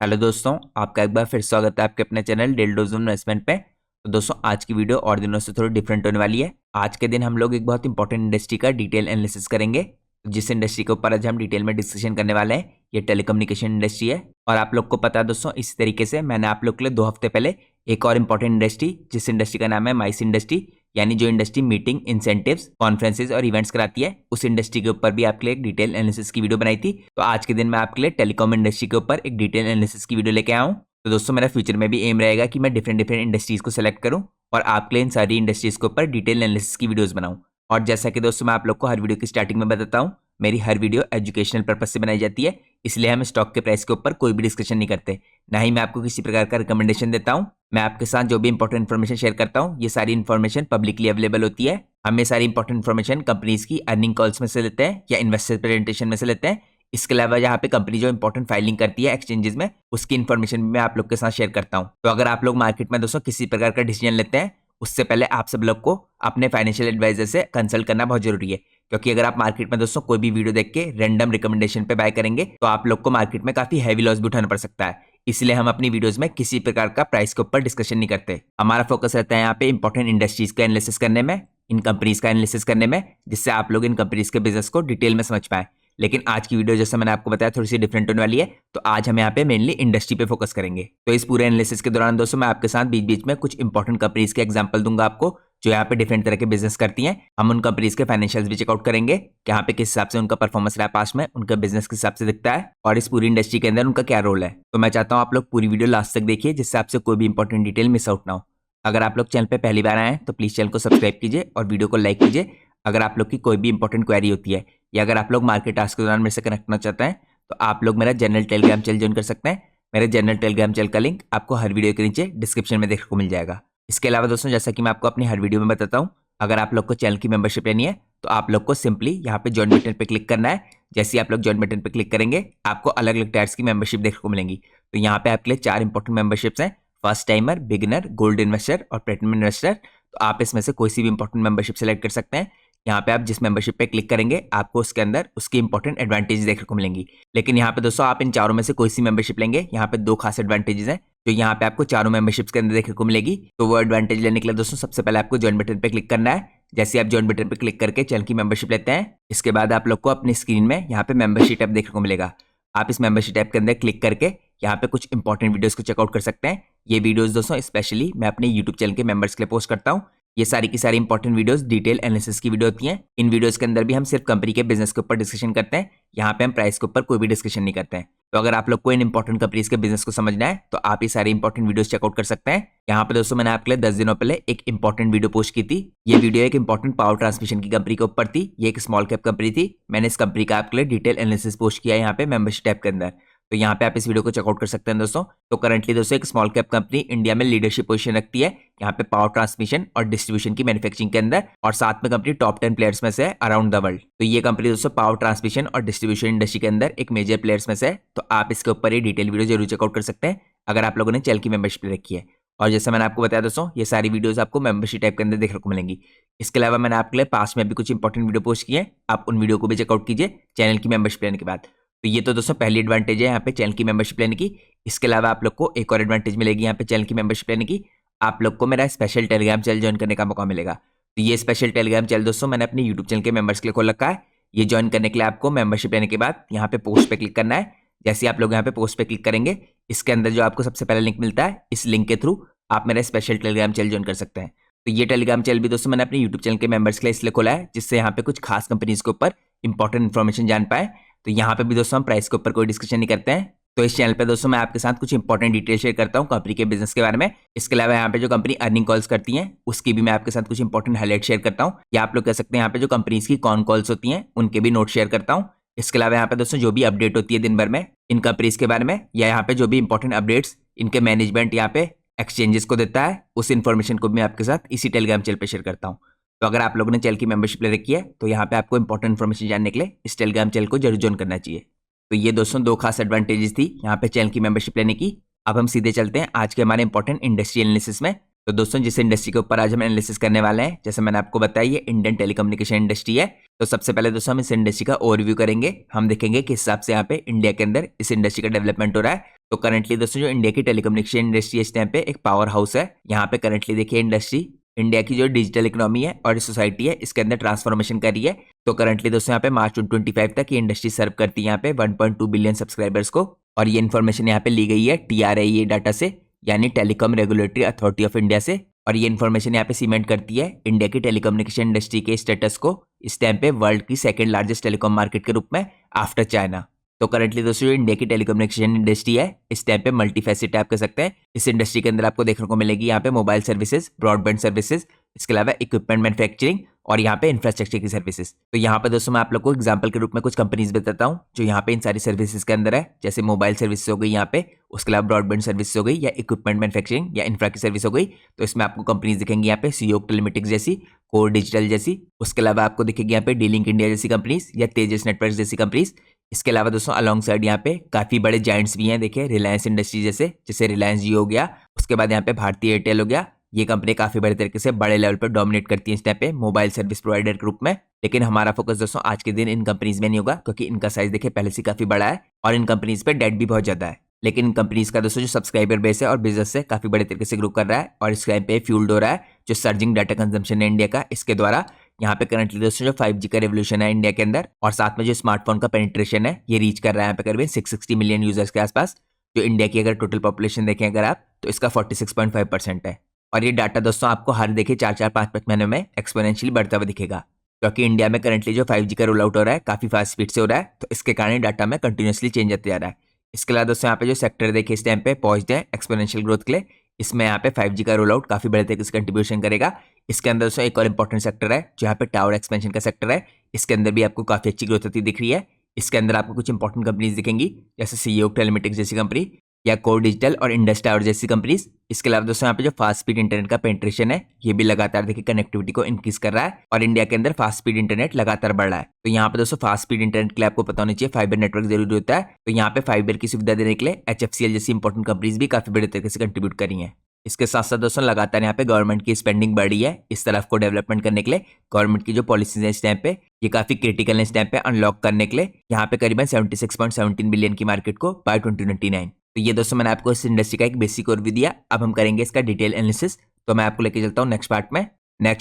Hello दोस्तों, आपका एक बार फिर स्वागत है आपके अपने चैनल डेल्डोजोन इन्वेस्टमेंट पे। तो दोस्तों, आज की वीडियो और दिनों से थोड़ी डिफरेंट होने वाली है। आज के दिन हम लोग एक बहुत इंपॉर्टेंट इंडस्ट्री का डिटेल एनालिसिस करेंगे। जिस इंडस्ट्री के ऊपर आज हम डिटेल में डिस्कशन करने वाले हैं, ये टेलीकम्युनिकेशन इंडस्ट्री है। और आप लोग को पता है दोस्तों, इसी तरीके से मैंने आप लोग के लिए 2 हफ्ते पहले एक और इंपॉर्टेंट इंडस्ट्री, जिस इंडस्ट्री का नाम है माइस इंडस्ट्री, यानी जो इंडस्ट्री मीटिंग, इंसेंटिव्स, कॉन्फ्रेंसेज और इवेंट्स कराती है, उस इंडस्ट्री के ऊपर भी आपके लिए एक डिटेल एनालिसिस की वीडियो बनाई थी। तो आज के दिन मैं आपके लिए टेलीकॉम इंडस्ट्री के ऊपर एक डिटेल एनालिसिस की वीडियो लेके आया हूं। तो दोस्तों, मेरा फ्यूचर में भी एम रहेगा कि मैं डिफरेंट डिफरेंट इंडस्ट्रीज को सेलेक्ट करूं और आपके लिए इन सारी इंडस्ट्रीज के ऊपर डिटेल एनालिसिस की वीडियोस बनाऊं। और जैसा कि दोस्तों मैं आप लोग को हर वीडियो की स्टार्टिंग में बताता हूं, मेरी हर वीडियो एजुकेशनल पर्पज से बनाई जाती है, इसलिए हम स्टॉक के प्राइस के ऊपर कोई भी डिस्कशन नहीं करते, ना ही मैं आपको किसी प्रकार का रिकमेंडेशन देता हूं। मैं आपके साथ जो भी इंपॉर्टेंट इन्फॉर्मेशन शेयर करता हूं, ये सारी इन्फॉर्मेशन पब्लिकली अवेलेबल होती है। हम ये सारी इंपॉर्टेंट इन्फॉर्मेशन कंपनीज की अर्निंग कॉल्स में से लेते हैं या इन्वेस्टर प्रेजेंटेशन में से लेते हैं। इसके अलावा यहाँ पे कंपनी जो इंपॉर्टेंट फाइलिंग करती है एक्सचेंजेस में, उसकी इन्फॉर्मेशन भी मैं आप लोग के साथ शेयर करता हूँ। तो अगर आप लोग मार्केट में दोस्तों किसी प्रकार का डिसीजन लेते हैं, उससे पहले आप सब लोग को अपने फाइनेंशियल एडवाइजर से कंसल्ट करना बहुत जरूरी है। क्योंकि अगर आप मार्केट में दोस्तों कोई भी वीडियो देख के रैंडम रिकमेंडेशन पे बाय करेंगे, तो आप लोग को मार्केट में काफी हैवी लॉस भी उठाना पड़ सकता है। इसलिए हम अपनी वीडियोस में किसी प्रकार का प्राइस के ऊपर डिस्कशन नहीं करते। हमारा फोकस रहता है यहाँ पे इंपॉर्टेंट इंडस्ट्रीज का एनालिसिस करने में, इन कंपनीज का एनालिसिस करने में, जिससे आप लोग इन कंपनीज के बिजनेस को डिटेल में समझ पाए। लेकिन आज की वीडियो जैसे मैंने आपको बताया थोड़ी सी डिफरेंट होने वाली है। तो आज हम यहाँ पे मेनली इंडस्ट्री पे फोकस करेंगे। तो इस पूरे एनालिसिस के दौरान दोस्तों मैं आपके साथ बीच बीच में कुछ इंपॉर्टेंट कंपनीज के एग्जांपल दूंगा आपको, जो यहाँ पे डिफरेंट तरह के बिजनेस करती हैं। हम उन कंपनीज के फाइनेंशियल्स भी चेकआउट करेंगे कि यहाँ पे किस हिसाब से उनका परफॉर्मेंस रहा पास में, उनका बिजनेस किस हिसाब से दिखता है और इस पूरी इंडस्ट्री के अंदर उनका क्या रोल है। तो मैं चाहता हूँ आप लोग पूरी वीडियो लास्ट तक देखिए, जिससे आपसे कोई भी इंपॉर्टेंट डिटेल मिस आउट ना हो। अगर आप लोग चैनल पे पहली बार आए हैं तो प्लीज चैनल को सब्सक्राइब कीजिए और वीडियो को लाइक कीजिए। अगर आप लोग की कोई भी इंपॉर्टेंट क्वेरी होती है या अगर आप लोग मार्केट टास्क के दौरान मेरे से कनेक्ट करना चाहते हैं, तो आप लोग मेरा जनरल टेलीग्राम चैनल ज्वाइन कर सकते हैं। मेरे जनरल टेलीग्राम चैनल का लिंक आपको हर वीडियो के नीचे डिस्क्रिप्शन में देखने को मिल जाएगा। इसके अलावा दोस्तों, जैसा कि मैं आपको अपनी हर वीडियो में बताता हूँ, अगर आप लोग को चैनल की मेंबरशिप लेनी है तो आप लोग को सिंपली यहाँ पे ज्वाइन बटन पे क्लिक करना है। जैसे ही आप लोग ज्वाइन बटन पे क्लिक करेंगे, आपको अलग अलग टायर्स की मेंबरशिप देखने को मिलेंगी। तो यहाँ पे आपके लिए 4 इंपॉर्टेंट मेंबरशिप्स हैं: first timer, beginner, gold investor और प्लेटिनम इन्वेस्टर। तो आप इसमें से कोई सी भी इंपॉर्टेंट मेंबरशिप सेलेक्ट कर सकते हैं। यहाँ पे आप जिस मेंबरशिप पे क्लिक करेंगे, आपको उसके अंदर उसकी इंपॉर्टेंट एडवांटेज देखने को मिलेंगी। लेकिन यहाँ पे दोस्तों, आप इन चारों में से कोई सी मेंबरशिप लेंगे, यहाँ पे 2 खास एडवांटेजेस हैं जो यहाँ पे आपको चारों मेंबरशिप्स के अंदर देखने को मिलेगी। तो वो एडवांटेज लेने के लिए दोस्तों सबसे पहले आपको ज्वाइन बटन पे क्लिक करना है। जैसे आप ज्वाइन बटन पे क्लिक करके चैनल की मेंबरशिप लेते हैं, इसके बाद आप लोग को अपनी स्क्रीन में यहाँ पे मेंबरशिप टैब देखने को मिलेगा। आप इस मेंबरशिप टैब के अंदर क्लिक करके यहाँ पे कुछ इंपॉर्टेंट वीडियोस को चेकआउट कर सकते हैं। ये वीडियोस दोस्तों स्पेशली मैं अपने यूट्यूब चैनल के मेंबर्स के लिए पोस्ट करता हूँ। ये सारी की सारी इंपॉर्टेंट वीडियोस डिटेल एनालिसिस की वीडियो होती हैं। इन वीडियोस के अंदर भी हम सिर्फ कंपनी के बिजनेस के ऊपर डिस्कशन करते हैं। यहाँ पे हम प्राइस के ऊपर कोई भी डिस्कशन नहीं करते हैं। तो अगर आप लोग को इन इंपॉर्टेंट कंपनीज के बिजनेस को समझना है, तो आप ये सारी इंपॉर्टेंट वीडियोस चेकआउट कर सकते हैं। यहाँ पे दोस्तों मैंने आपके लिए 10 दिनों पहले एक इंपॉर्टेंट वीडियो पोस्ट की थी। ये वीडियो एक इंपॉर्टेंट पावर ट्रांसमिशन की कंपनी के ऊपर थी। ये एक स्मॉल कैप कंपनी थी। मैंने इस कंपनी का आपके लिए डिटेल एनालिसिस पोस्ट किया है यहाँ पे मेंबरशिप टैब के अंदर। तो यहाँ पे आप इस वीडियो को चेकआउट कर सकते हैं दोस्तों। तो करंटली दोस्तों एक स्मॉल कैप कंपनी इंडिया में लीडरशिप पोजीशन रखती है यहाँ पे पावर ट्रांसमिशन और डिस्ट्रीब्यूशन की मैन्युफैक्चरिंग के अंदर, और साथ में कंपनी टॉप 10 प्लेयर्स में से है अराउंड द वर्ल्ड। तो ये कंपनी दोस्तों पावर ट्रांसमिशन और डिस्ट्रीब्यूशन इंडस्ट्री के अंदर एक मेजर प्लेयर्स में से है। तो आप इसके ऊपर ये डिटेल वीडियो जरूर चेकआउट कर सकते हैं अगर आप लोगों ने चैनल की मेंबरशिप ले रखी है। और जैसे मैंने आपको बताया दोस्तों, ये सारी वीडियोस आपको मेंबरशिप टाइप के अंदर देखने को मिलेंगी। इसके अलावा मैंने आपके लिए पास में भी कुछ इंपॉर्टेंट वीडियो पोस्ट किए हैं, आप उन वीडियो को भी चेकआउट कीजिए चैनल की मेंबरशिप लेने के बाद। तो ये तो दोस्तों पहली एडवांटेज है यहाँ पे चैनल की मेंबरशिप लेने की। इसके अलावा आप लोग को एक और एडवांटेज मिलेगी यहाँ पे चैनल की मेंबरशिप लेने की। आप लोग को मेरा स्पेशल टेलीग्राम चैनल ज्वाइन करने का मौका मिलेगा। तो ये स्पेशल टेलीग्राम चैनल दोस्तों मैंने अपने यूट्यूब चैनल के मेंबर्स के लिए खोल रखा है। ये ज्वाइन करने के लिए आपको मेंबरशिप लेने के बाद यहाँ पे पोस्ट पे क्लिक करना है। जैसे आप लोग यहाँ पे पोस्ट पे क्लिक करेंगे, इसके अंदर जो आपको सबसे पहले लिंक मिलता है, इस लिंक के थ्रू आप मेरा स्पेशल टेलीग्राम चैनल ज्वाइन कर सकते हैं। तो ये टेलीग्राम चैनल भी दोस्तों मैंने अपने यूट्यूब चैनल के मेंबर्स के लिए इसलिए खोला है, जिससे यहाँ पे कुछ खास कंपनीज के ऊपर इंपॉर्टेंट इन्फॉर्मेशन जान पाए। तो यहाँ पे भी दोस्तों हम प्राइस के ऊपर कोई डिस्कशन नहीं करते हैं। तो इस चैनल पे दोस्तों मैं आपके साथ कुछ इंपॉर्टेंट डिटेल शेयर करता हूँ कंपनी के बिजनेस के बारे में। इसके अलावा यहाँ पे जो कंपनी अर्निंग कॉल्स करती हैं, उसकी भी मैं आपके साथ कुछ इंपॉर्टेंट हाईलाइट शेयर करता हूँ, या आप लोग कह सकते हैं यहाँ पे जो कंपनीज की कॉन कॉल्स होती हैं, उनके भी नोट शेयर करता हूँ। इसके अलावा यहाँ पे दोस्तों जो भी अपडेट होती है दिन भर में इन कंपनीज के बारे में, या यहाँ पे जो भी इंपॉर्टेंट अपडेट्स इनके मैनेजमेंट यहाँ पे एक्सचेंजेस को देता है, उस इन्फॉर्मेशन को भी मैं आपके साथ इसी टेलीग्राम चैनल पे शेयर करता हूँ। तो अगर आप लोगों ने चैनल की मेंबरशिप ले रखी है, तो यहाँ पे आपको इंपॉर्टेंट इन्फॉर्मेशन जानने के लिए इस टेलीग्राम चैनल को जरूर ज्वाइन करना चाहिए। तो ये दोस्तों 2 खास एडवांटेजेस थी यहाँ पे चैनल की मेंबरशिप लेने की। अब हम सीधे चलते हैं आज के हमारे इंपॉर्टेंट इंडस्ट्री एनालिसिस में। तो दोस्तों जिस इंडस्ट्री के ऊपर आज हम एनालिसिस करने वाले हैं, जैसे मैंने आपको बताया, ये इंडियन टेलीकम्युनिकेशन इंडस्ट्री है। तो सबसे पहले दोस्तों हम इस इंडस्ट्री का ओवरव्यू करेंगे। हम देखेंगे किस हिसाब से यहाँ पे इंडिया के अंदर इस इंडस्ट्री का डेवलपमेंट हो रहा है। तो करंटली दोस्तों जो इंडिया की टेलीकम्युनिकेशन इंडस्ट्री इस टाइम पे एक पावर हाउस है। यहाँ पे करंटली देखिए इंडस्ट्री इंडिया की जो डिजिटल इकोनॉमी है और सोसाइटी है इसके अंदर ट्रांसफॉर्मेशन कर रही है। तो करंटली दोस्तों यहाँ पे मार्च 2025 तक ये इंडस्ट्री सर्व करती है यहाँ पे 1.2 बिलियन सब्सक्राइबर्स को। और ये इन्फॉर्मेशन यहाँ पे ली गई है TRAI डाटा से, यानी telecom regulatory authority of India से। और ये इन्फॉर्मेशन यहाँ पे सीमेंट करती है इंडिया की टेलीकम्युनिकेशन इंडस्ट्री के स्टेटस को इस टाइम पे वर्ल्ड की सेकंड लार्जेस्ट टेलीकॉम मार्केट के रूप में आफ्टर चाइना। तो करंटली दोस्तों जो इंडिया की टेलीकम्युनिकेशन इंडस्ट्री है इस टाइम पे मल्टी फैसेट आप कर सकते हैं। इस इंडस्ट्री के अंदर आपको देखने को मिलेगी यहाँ पे मोबाइल सर्विसेज, ब्रॉडबैंड सर्विसेज, इसके अलावा इक्विपमेंट मैन्युफैक्चरिंग और यहाँ पे इंफ्रास्ट्रक्चर की सर्विसेज। तो यहाँ पे दोस्तों मैं आप लोग को एग्जांपल के रूप में कुछ कंपनीज बताता हूँ जो यहाँ पे इन सारी सर्विसेज के अंदर है। जैसे मोबाइल सर्विस हो गई यहाँ पे, उसके अलावा ब्रॉडबैंड सर्विस हो गई या इक्विपमेंट मैन्युफैक्चरिंग या इंफ्रा की सर्विस हो गई। तो इसमें आपको कंपनीज दिखेंगी यहाँ पे सीओक टेलीमेटिक्स जैसी, कोर डिजिटल जैसी, उसके अलावा आपको दिखेगी यहाँ पे डी-लिंक इंडिया जैसी कंपनीज या तेजस नेटवर्क जैसी कंपनीज। इसके अलावा दोस्तों अलॉन्ग साइड यहाँ पे काफी बड़े जायंट्स भी हैं। देखिए रिलायंस इंडस्ट्री जैसे रिलायंस जियो हो गया, उसके बाद यहाँ पे भारतीय एयरटेल हो गया। ये कंपनी काफी बड़े तरीके से बड़े लेवल पर डोमिनेट करती है इस टाइम पे मोबाइल सर्विस प्रोवाइडर के रूप में। लेकिन हमारा फोकस दोस्तों आज के दिन इन कंपनीज में नहीं होगा क्योंकि इनका साइज देखिए पहले से काफी बड़ा है और इन कंपनीज पे डेट भी बहुत ज्यादा है। लेकिन इन कंपनीज का दोस्तों जो सब्सक्राइबर बेस है और बिजनेस से काफी बड़े तरीके से ग्रो कर रहा है और इस टाइम पे फ्यूल्ड हो रहा है जो सर्जिंग डाटा कंजम्पशन है इंडिया का। इसके द्वारा यहाँ पे करंटली दोस्तों जो 5G का रेवोल्यूशन है इंडिया के अंदर और साथ में जो स्मार्टफोन का पेनिट्रेशन है ये रीच कर रहा है यहाँ पे करीब 660 मिलियन यूजर्स के आसपास। जो इंडिया की अगर टोटल पॉपुलेशन देखें अगर आप तो इसका 46.5% है। और ये डाटा दोस्तों आपको हर देखिए 4-4-5-5 महीने में एक्सपोनेंशियली बढ़ता हुआ दिखेगा क्योंकि इंडिया में करंटली जो 5G का रोल आउट हो रहा है काफी फास्ट स्पीड से हो रहा है। तो इसके कारण डाटा में कंटिन्यूसली चेंज होते जा रहा है। इसके अलावा दोस्तों यहाँ पे जो सेक्टर देखिए इस टाइम पे पहुंचते हैं एक्सपोनेंशियल ग्रोथ के लिए, इसमें यहाँ पे 5G का रोल आउट काफी बड़े तरीके से कंट्रीब्यूशन करेगा। इसके अंदर दोस्तों एक और इंपॉर्टेंट सेक्टर है जो यहाँ पे टावर एक्सपेंशन का सेक्टर है। इसके अंदर भी आपको काफी अच्छी ग्रोथ होती दिख रही है। इसके अंदर आपको कुछ इंपॉर्टेंट कंपनीज दिखेंगी जैसे सीओक टेलीमेटिक्स जैसी कंपनी या कोर डिजिटल और इंडस टावर जैसी कंपनीज। इसके अलावा दोस्तों यहाँ पे जो फास्ट स्पीड इंटरनेट का पेंट्रेशन है ये भी लगातार देखिए कनेक्टिविटी को इंक्रीज कर रहा है और इंडिया के अंदर फास्ट स्पीड इंटरनेट लगातार बढ़ रहा है। तो यहाँ पे दोस्तों फास्ट स्पीड इंटरनेट के लिए आपको पता होना चाहिए फाइबर नेटवर्क जरूरी होता है। तो यहाँ पे फाइबर की सुविधा देने के लिए HFCL जैसी इंपॉर्टेंट कंपनीज भी काफी बड़े तरीके से कंट्रीब्यूट करी है। इसके साथ साथ दोस्तों लगातार यहाँ पे गवर्नमेंट की स्पेंडिंग बढ़ी है इस तरफ को डेवलपमेंट करने के लिए। गवर्नमेंट की जो पॉलिसीज है इस टाइम पे ये काफी क्रिटिकल है इस टाइम पे अनलॉक करने के लिए। यहाँ पे करीबन 76.17 बिलियन की मार्केट को बाय 2029। तो ये दोस्तों मैंने आपको इस इंडस्ट्री का एक बेसिक ओवरव्यू दिया। अब हम करेंगे इसका डिटेल एनालिसिस। तो मैं आपको लेके चलता हूँ नेक्स्ट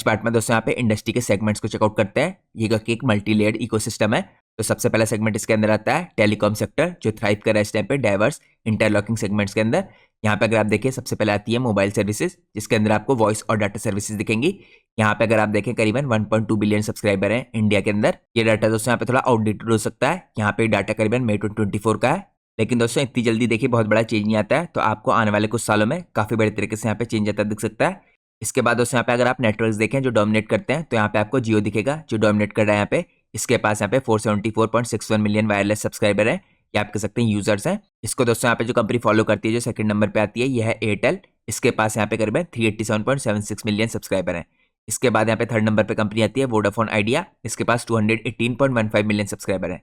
पार्ट में दोस्तों यहाँ पे इंडस्ट्री के सेगमेंट्स को चेकआउट करते हैं। ये क्योंकि एक मल्टी लेयर्ड इकोसिस्टम है। तो सबसे पहला सेगमेंट इसके अंदर आता है टेलीकॉम सेक्टर जो थ्राइव कर रहा है इस टाइम पे डाइवर्स इंटरलॉकिंग सेगमेंट्स के अंदर। यहाँ पे अगर आप देखिए सबसे पहले आती है मोबाइल सर्विसेज जिसके अंदर आपको वॉइस और डाटा सर्विसेज दिखेंगी। यहाँ पे अगर आप देखें करीबन 1.2 बिलियन सब्सक्राइबर हैं इंडिया के अंदर। ये डाटा दोस्तों यहाँ पे थोड़ा आउटडेटेड हो सकता है। यहाँ पे डाटा करीबन मई 2024 का है। लेकिन दोस्तों इतनी जल्दी देखिए बहुत बड़ा चेंज नहीं आता है। तो आपको आने वाले कुछ सालों में काफी बड़े तरीके से यहाँ पे चेंज आता दिख सकता है। इसके बाद दोस्तों यहाँ पे अगर आप नेटवर्क्स देखें जो डोमिनेट करते हैं तो यहाँ पे आपको जियो दिखेगा जो डोमिनेट कर रहा है यहाँ पे। इसके पास यहाँ पे 474.61 मिलियन वायरलेस सब्सक्राइबर है या आप कह सकते हैं यूजर्स हैं। इसको दोस्तों यहाँ पे जो कंपनी फॉलो करती है जो सेकंड नंबर पे आती है यह है एयरटेल। इसके पास यहाँ पे करीबन 387.76 मिलियन सब्सक्राइबर हैं। इसके बाद यहाँ पे थर्ड नंबर पे कंपनी आती है वोडाफोन आइडिया। इसके पास 218.15 मिलियन सब्सक्राइबर है।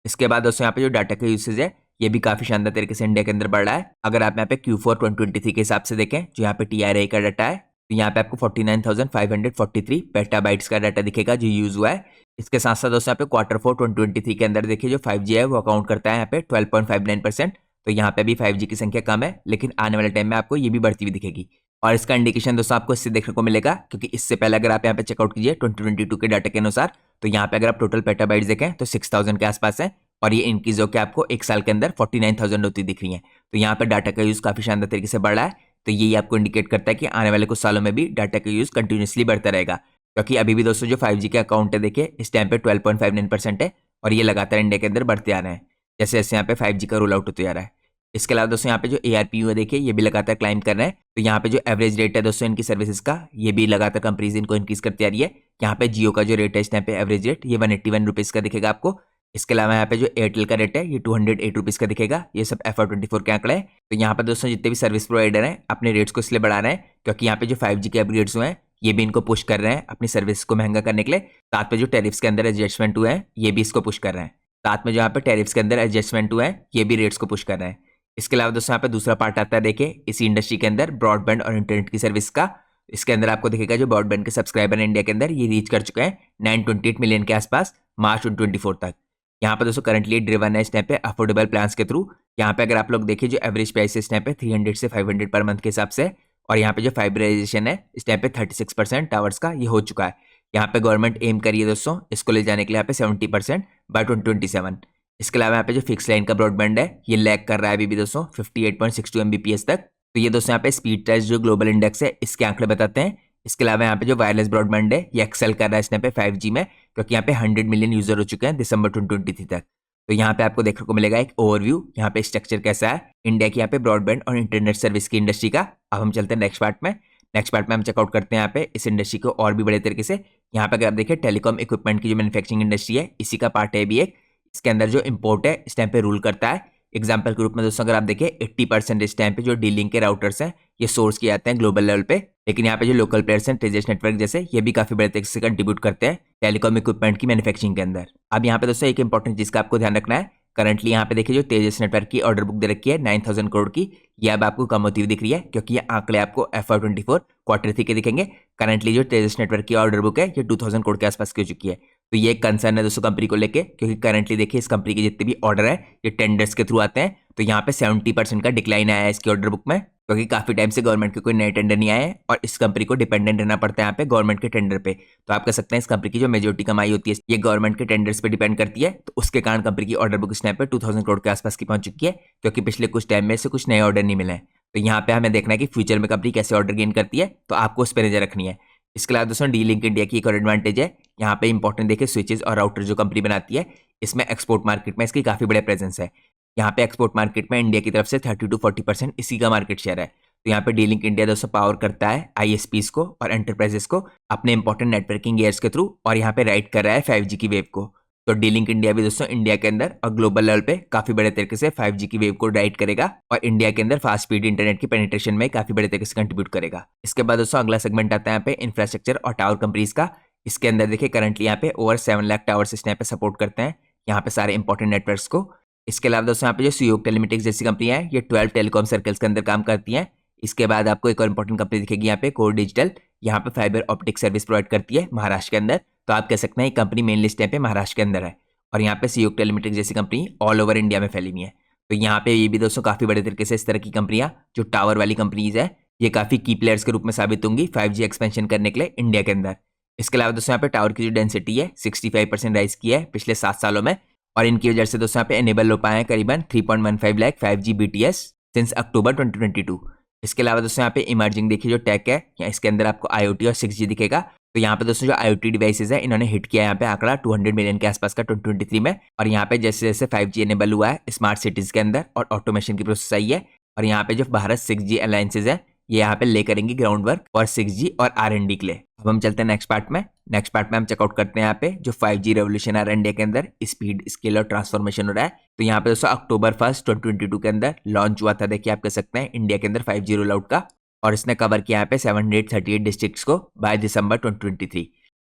इसके बाद दोस्तों यहाँ पे जो डाटा का यूसेज है ये भी काफी शानदार तरीके से इंडिया के अंदर बढ़ रहा है। अगर आप यहाँ पे Q4 2023 के हिसाब से देखें जो यहाँ पे TRAI का डाटा है तो यहाँ पे आपको 49,543 पेटाबाइट्स का डाटा दिखेगा जो यूज हुआ है। इसके साथ साथ दोस्तों यहाँ पे Q4 2023 के अंदर देखिए जो 5G है वो अकाउंट करता है यहाँ पे 12.59%। तो यहाँ पे भी 5G की संख्या कम है लेकिन आने वाले टाइम में आपको ये भी बढ़ती हुई दिखेगी। और इसका इंडिकेशन दोस्तों आपको इससे देखने को मिलेगा क्योंकि इससे पहले अगर आप यहाँ पे चेकआउट कीजिए 2022 के डाटा के अनुसार तो यहाँ पे अगर आप टोटल पेटाबाइट्स देखें तो 6,000 के आसपास है और ये इंक्रीज होकर आपको एक साल के अंदर 49,000 होती दिख रही है। तो यहाँ पे डाटा का यूज काफी शानदार तरीके से बढ़ रहा है। तो ये आपको इंडिकेट करता है कि आने वाले कुछ सालों में भी डाटा का यूज कंटिन्यूसली बढ़ता रहेगा क्योंकि अभी भी दोस्तों जो 5G के अकाउंट है देखिए इस टाइम पे 12.59% है और ये लगातार इंडिया के अंदर बढ़ते आ रहे हैं जैसे जैसे यहाँ पे 5G का रोल आउट होते जा रहा है। इसके अलावा दोस्तों यहाँ पे जो ARPU है देखिए ये भी लगातार क्लाइम कर रहे हैं। तो यहाँ पे जो एवरेज रेट है दोस्तों इनकी सर्विसेज का ये भी लगातार कंपनीज इनको इंक्रीज करती आ रही है। यहाँ पे जियो का जो रेट है इस टाइम पे एवरेज रेट ये 181 रुपीज का दिखेगा आपको। इसके अलावा यहाँ पे जो एयरटेल का रेट है ये 208 रुपीज का दिखेगा। ये सब FY24 के आंकड़े हैं। तो यहाँ पर दोस्तों जितने भी सर्विस प्रोवाइडर हैं अपने रेट्स को इसलिए बढ़ा रहे हैं क्योंकि यहाँ पे जो 5G के अपग्रेड्स हुए हैं ये भी इनको पुश कर रहे हैं अपनी सर्विस को महंगा करने के लिए। साथ में जो टैरिफ्स के अंदर एडजस्टमेंट हुए हैं ये भी इसको पुश कर रहे हैं। साथ में जो यहाँ पे टैरिफ्स के अंदर एडजस्टमेंट हुए हैं ये भी रेट्स को पुश कर रहे हैं। इसके अलावा दोस्तों यहाँ पे दूसरा पार्ट आता है देखिए इसी इंडस्ट्री के अंदर ब्रॉडबैंड और इंटरनेट की सर्विस का। इसके अंदर आपको दिखेगा जो ब्रॉडबैंड के सब्सक्राइबर इंडिया के अंदर ये रीच कर चुके हैं 928 मिलियन के आसपास मार्च 2024 तक। यहाँ पे दोस्तों करंटली ड्रिवन है इस टाइम पे अफोर्डेबल प्लान्स के थ्रू। यहाँ पे अगर आप लोग देखिए जो एवरेज प्राइस है इस टाइम पे 300 से 500 पर मंथ के हिसाब से, और यहाँ पे जो फाइबराइजेशन है इस टाइम पे 36% टावर्स का ये हो चुका है। यहाँ पे गवर्नमेंट एम करिए दोस्तों इसको ले जाने के लिए यहाँ पे 70% बाय 2027। इसके अलावा यहाँ पे जो फिक्स लाइन का ब्रॉडबैंड है ये लैग कर रहा है अभी भी दोस्तों 58.62 Mbps तक। तो ये दोस्तों यहाँ पे स्पीड टेस्ट जो ग्लोबल इंडेक्स है इसके आंकड़े बताते हैं। इसके अलावा यहाँ पे जो वायरलेस ब्रॉडबैंड है ये एक्सेल कर रहा है इस टाइम पे 5G में, क्योंकि यहाँ पे 100 मिलियन यूजर हो चुके हैं दिसंबर 2023 तक। तो यहाँ पे आपको देखने को मिलेगा एक ओवरव्यू, यहाँ पे स्ट्रक्चर कैसा है इंडिया की यहाँ पे ब्रॉडबैंड और इंटरनेट सर्विस की इंडस्ट्री का। अब हम चलते हैं नेक्स्ट पार्ट में। नेक्स्ट पार्ट में हम चेकआउट करते हैं यहाँ पे इस इंडस्ट्री को और भी बड़े तरीके से। यहाँ पे अगर आप देखिए टेलीकॉम इक्विपमेंट की जो मैन्युफैक्चरिंग इंडस्ट्री है इसी का पार्ट है भी एक। इसके अंदर जो इम्पोर्ट है इस टाइम पे रूल करता है। एग्जाम्पल के रूप में दोस्तों अगर आप देखिए 80% इस टाइम पे जो डीलिंग के राउटर्स हैं ये सोर्स किए जाते हैं ग्लोबल लेवल पे, लेकिन यहाँ पे जो लोकल प्लेयर्स हैं तेजस नेटवर्क जैसे ये भी काफी बड़े तरीके से कंट्रीब्यूट करते हैं टेलीकॉम इक्विपमेंट की मैन्युफैक्चरिंग के अंदर। अब यहाँ पे दोस्तों एक इंपॉर्टेंट चीज का आपको ध्यान रखना है। करंटली यहाँ पे देखिए जो तेजस नेटवर्क की ऑर्डर बुक दे रखी है 9,000 करोड़ की, ये अब आपको कम होती हुई दिख रही है क्योंकि ये आंकड़े आपको FY24 क्वार्टर 3 के दिखेंगे। करंटली जो तेजस नेटवर्क की ऑर्डर बुक है ये 2,000 करोड़ के आसपास की हो चुकी है। तो ये एक कंसर्न है दोस्तों कंपनी को लेके, क्योंकि करंटली देखिए इस कंपनी के जितने भी ऑर्डर है ये टेंडर्स के थ्रू आते हैं। तो यहाँ पे 70% का डिक्लाइन आया है इसकी ऑर्डर बुक में, क्योंकि काफी टाइम से गवर्नमेंट के कोई नए टेंडर नहीं आए हैं और इस कंपनी को डिपेंडेंट रहना पड़ता है यहाँ पे गवर्नमेंट के टेंडर पे। तो आप कह सकते हैं इस कंपनी की जो मेजोरिटी कमाई होती है ये गवर्नमेंट के टेंडर्स पे डिपेंड करती है। तो उसके कारण कंपनी की ऑर्डर बुक इस टाइम पे 2,000 करोड़ के आसपास की पहुंच चुकी है, क्योंकि पिछले कुछ टाइम में से कुछ नए ऑर्डर नहीं मिले हैं। तो यहाँ पे हमें देखना है कि फ्यूचर में कंपनी कैसे ऑर्डर गेन करती है, तो आपको उस पर नजर रखनी है। इसके अलावा दोस्तों डी लिंक इंडिया की एक और एडवांटेज है, यहाँ पे इंपॉर्टेंट देखिए स्विचेस और राउटर जो कंपनी बनाती है इसमें एक्सपोर्ट मार्केट में इसकी काफी बड़े प्रेजेंस है। यहाँ पे एक्सपोर्ट मार्केट में इंडिया की तरफ से 30 to 40% इसी का मार्केट शेयर है। तो यहाँ पे डी लिंक इंडिया दोस्तों पावर करता है ISPs को और एंटरप्राइजेस को अपने इंपॉर्टेंट नेटवर्किंग ईयर्स के थ्रू, और यहाँ पे राइड कर रहा है 5G की वेव को। तो डी लिंक इंडिया भी दोस्तों इंडिया के अंदर और ग्लोबल लेवल पे काफी बड़े तरीके से 5G की वेव को राइड करेगा और इंडिया के अंदर फास्ट स्पीड इंटरनेट की पेनिट्रेशन में काफी बड़े तरीके से कंट्रीब्यूट करेगा। इसके बाद दोस्तों अगला सेगमेंट आता है यहाँ पे इंफ्रास्ट्रक्चर और टावर कंपनीज का। इसके अंदर देखिए करंटली यहाँ पे ओवर 7 लाख टावर्स इस टाइम पे सपोर्ट करते हैं यहाँ पे सारे इंपॉर्टेंट नेटवर्क्स को। इसके अलावा दोस्तों यहाँ पे जो Siok टेलीमेटिक्स जैसी कंपनियां हैं ये 12 टेलीकॉम सर्कल्स के अंदर काम करती हैं। इसके बाद आपको एक और इंपॉर्टेंट कंपनी दिखेगी यहाँ पे कोर डिजिटल, यहाँ पे फाइबर ऑप्टिक सर्विस प्रोवाइड करती है महाराष्ट्र के अंदर। तो आप कह सकते हैं ये कंपनी मेनली इस टाइम पे महाराष्ट्र के अंदर है, और यहाँ पे Siok टेलीमेटिक्स जैसी कंपनी ऑल ओवर इंडिया में फैली हुई है। तो यहाँ पे ये भी दोस्तों काफी बड़े तरीके से इस तरह की कंपनियां जो टावर वाली कंपनीज है ये काफी की प्लेयर्स के रूप में साबित होंगी 5G एक्सपेंशन करने के लिए इंडिया के अंदर। इसके अलावा दोस्तों यहाँ पे टावर की जो डेंसिटी है 65% राइज की है पिछले 7 सालों में, और इनकी वजह से दोस्तों यहाँ पे एनेबल हो पाए हैं करीबन 3.15 लाख 5G BTS सिंस अक्टूबर 2022। इसके अलावा दोस्तों यहाँ पे इमर्जिंग देखिए जो टेक है या इसके अंदर आपको IoT और 6G दिखेगा। तो यहाँ पे दोस्तों जो IoT डिवाइसेज है इन्होंने हिट किया यहाँ पे आंकड़ा 200 मिलियन के आसपास का 2023 में, और यहाँ पे जैसे जैसे 5G एनेबल हुआ है स्मार्ट सिटीज के अंदर और ऑटोमेशन की प्रोसेस आई है, और यहाँ पे जो भारत 6G अलायंसेज है ये यहाँ पे ले करेंगी ग्राउंड वर्क और 6G और R&D के लिए। अब हम चलते हैं नेक्स्ट पार्ट में। नेक्स्ट पार्ट में हम चेकआउट करते हैं यहाँ पे जो 5G रेवोल्यूशन आ रहा है इंडिया के अंदर, स्पीड स्केल और ट्रांसफॉर्मेशन हो रहा है। तो यहाँ पे दोस्तों अक्टूबर 1 2022 के अंदर लॉन्च हुआ था, देखिए आप कह सकते हैं इंडिया के अंदर 5G रोल आउट का, और इसने कवर किया यहाँ पे 738 डिस्ट्रिक्ट्स को बाय दिसंबर 2023।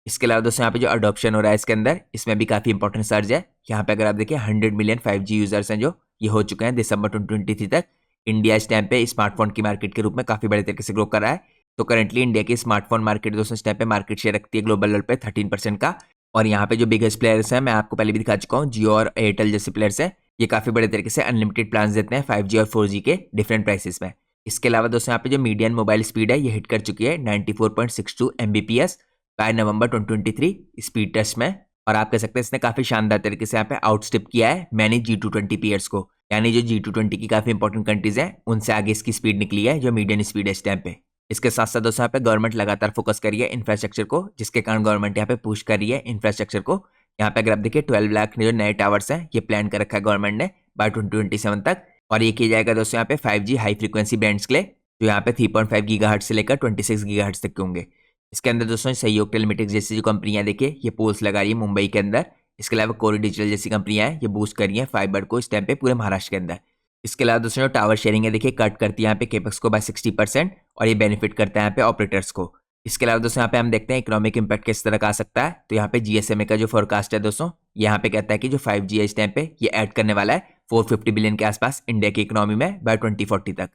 इसके अलावा दोस्तों यहाँ पे जो अडॉप्शन हो रहा है इसके अंदर इसमें भी काफी इंपॉर्टेंट सर्ज है। यहाँ पे अगर आप देखिए 100 मिलियन 5G यूजर्स हैं जो ये हो चुके हैं दिसंबर 2023 तक। इंडिया इस टाइम पे स्मार्टफोन की मार्केट के रूप में काफी बड़े तरीके से ग्रो कर रहा है। तो करंटली इंडिया की स्मार्टफोन मार्केट दोस्तों इस टाइम पे मार्केट शेयर रखती है ग्लोबल लेवल पे 13% का, और यहाँ पे जो बिगेस्ट प्लेयर्स हैं मैं आपको पहले भी दिखा चुका हूँ, जियो और एयरटेल जैसे प्लेयर्स हैं ये काफी बड़े तरीके से अनलिमिटेड प्लान देते हैं 5G और 4G के डिफरेंट प्राइसेस में। इसके अलावा दोस्तों यहाँ पे जो मीडियन मोबाइल स्पीड है ये हिट कर चुकी है 94.62 Mbps बाय नवंबर 2023 स्पीड टेस्ट में, और आप कह सकते हैं इसने काफी शानदार तरीके से यहाँ पे आउटस्टिप किया है मैनी G220 पीयर्स को, यानी जो G220 की काफी इंपॉर्टेंट कंट्रीज हैं उनसे आगे इसकी स्पीड निकली है जो मीडियन स्पीड है इस टाइम पे। इसके साथ साथ दोस्तों यहाँ पे गवर्नमेंट लगातार फोकस कर रही है इंफ्रास्ट्रक्चर को, जिसके कारण गवर्नमेंट यहाँ पे पुश कर रही है इंफ्रास्ट्रक्चर को। यहाँ पे अगर आप देखिए 12 लाख जो नए टावर्स हैं ये प्लान कर रखा है गवर्नमेंट ने बाय 2027 तक, और ये किया जाएगा दोस्तों यहाँ पे 5G हाई फ्रीक्वेंसी बैंड्स के लिए जो यहाँ पे 3.5 गीगाहर्ट्ज से लेकर 26 गीगाहर्ट्ज तक के होंगे। इसके अंदर दोस्तों सहयोग टेलीमेटिक्स जैसी जो कंपनियां देखिए ये पोल्स लगा रही है मुंबई के अंदर। इसके अलावा कोर डिजिटल जैसी कंपनियां हैं ये बूस्ट कर रही है फाइबर को इस टाइम पे पूरे महाराष्ट्र के अंदर। इसके अलावा दोस्तों जो टावर शेयरिंग है देखिए कट करती है यहाँ पे केपेक्स को बाय 60%, और ये बेनिफिट करता है यहाँ पे ऑपरेटर्स को। इसके अलावा दोस्तों यहाँ पे हम देखते हैं इकोनॉमिक इंपैक्ट किस तरह का आ सकता है। तो यहाँ पे GSMA का जो फोरकास्ट है दोस्तों यहाँ पे कहता है कि जो 5G है इस टाइम पे ये ऐड करने वाला है 450 बिलियन के आसपास इंडिया की इकोनॉमी में बाय 2040 तक,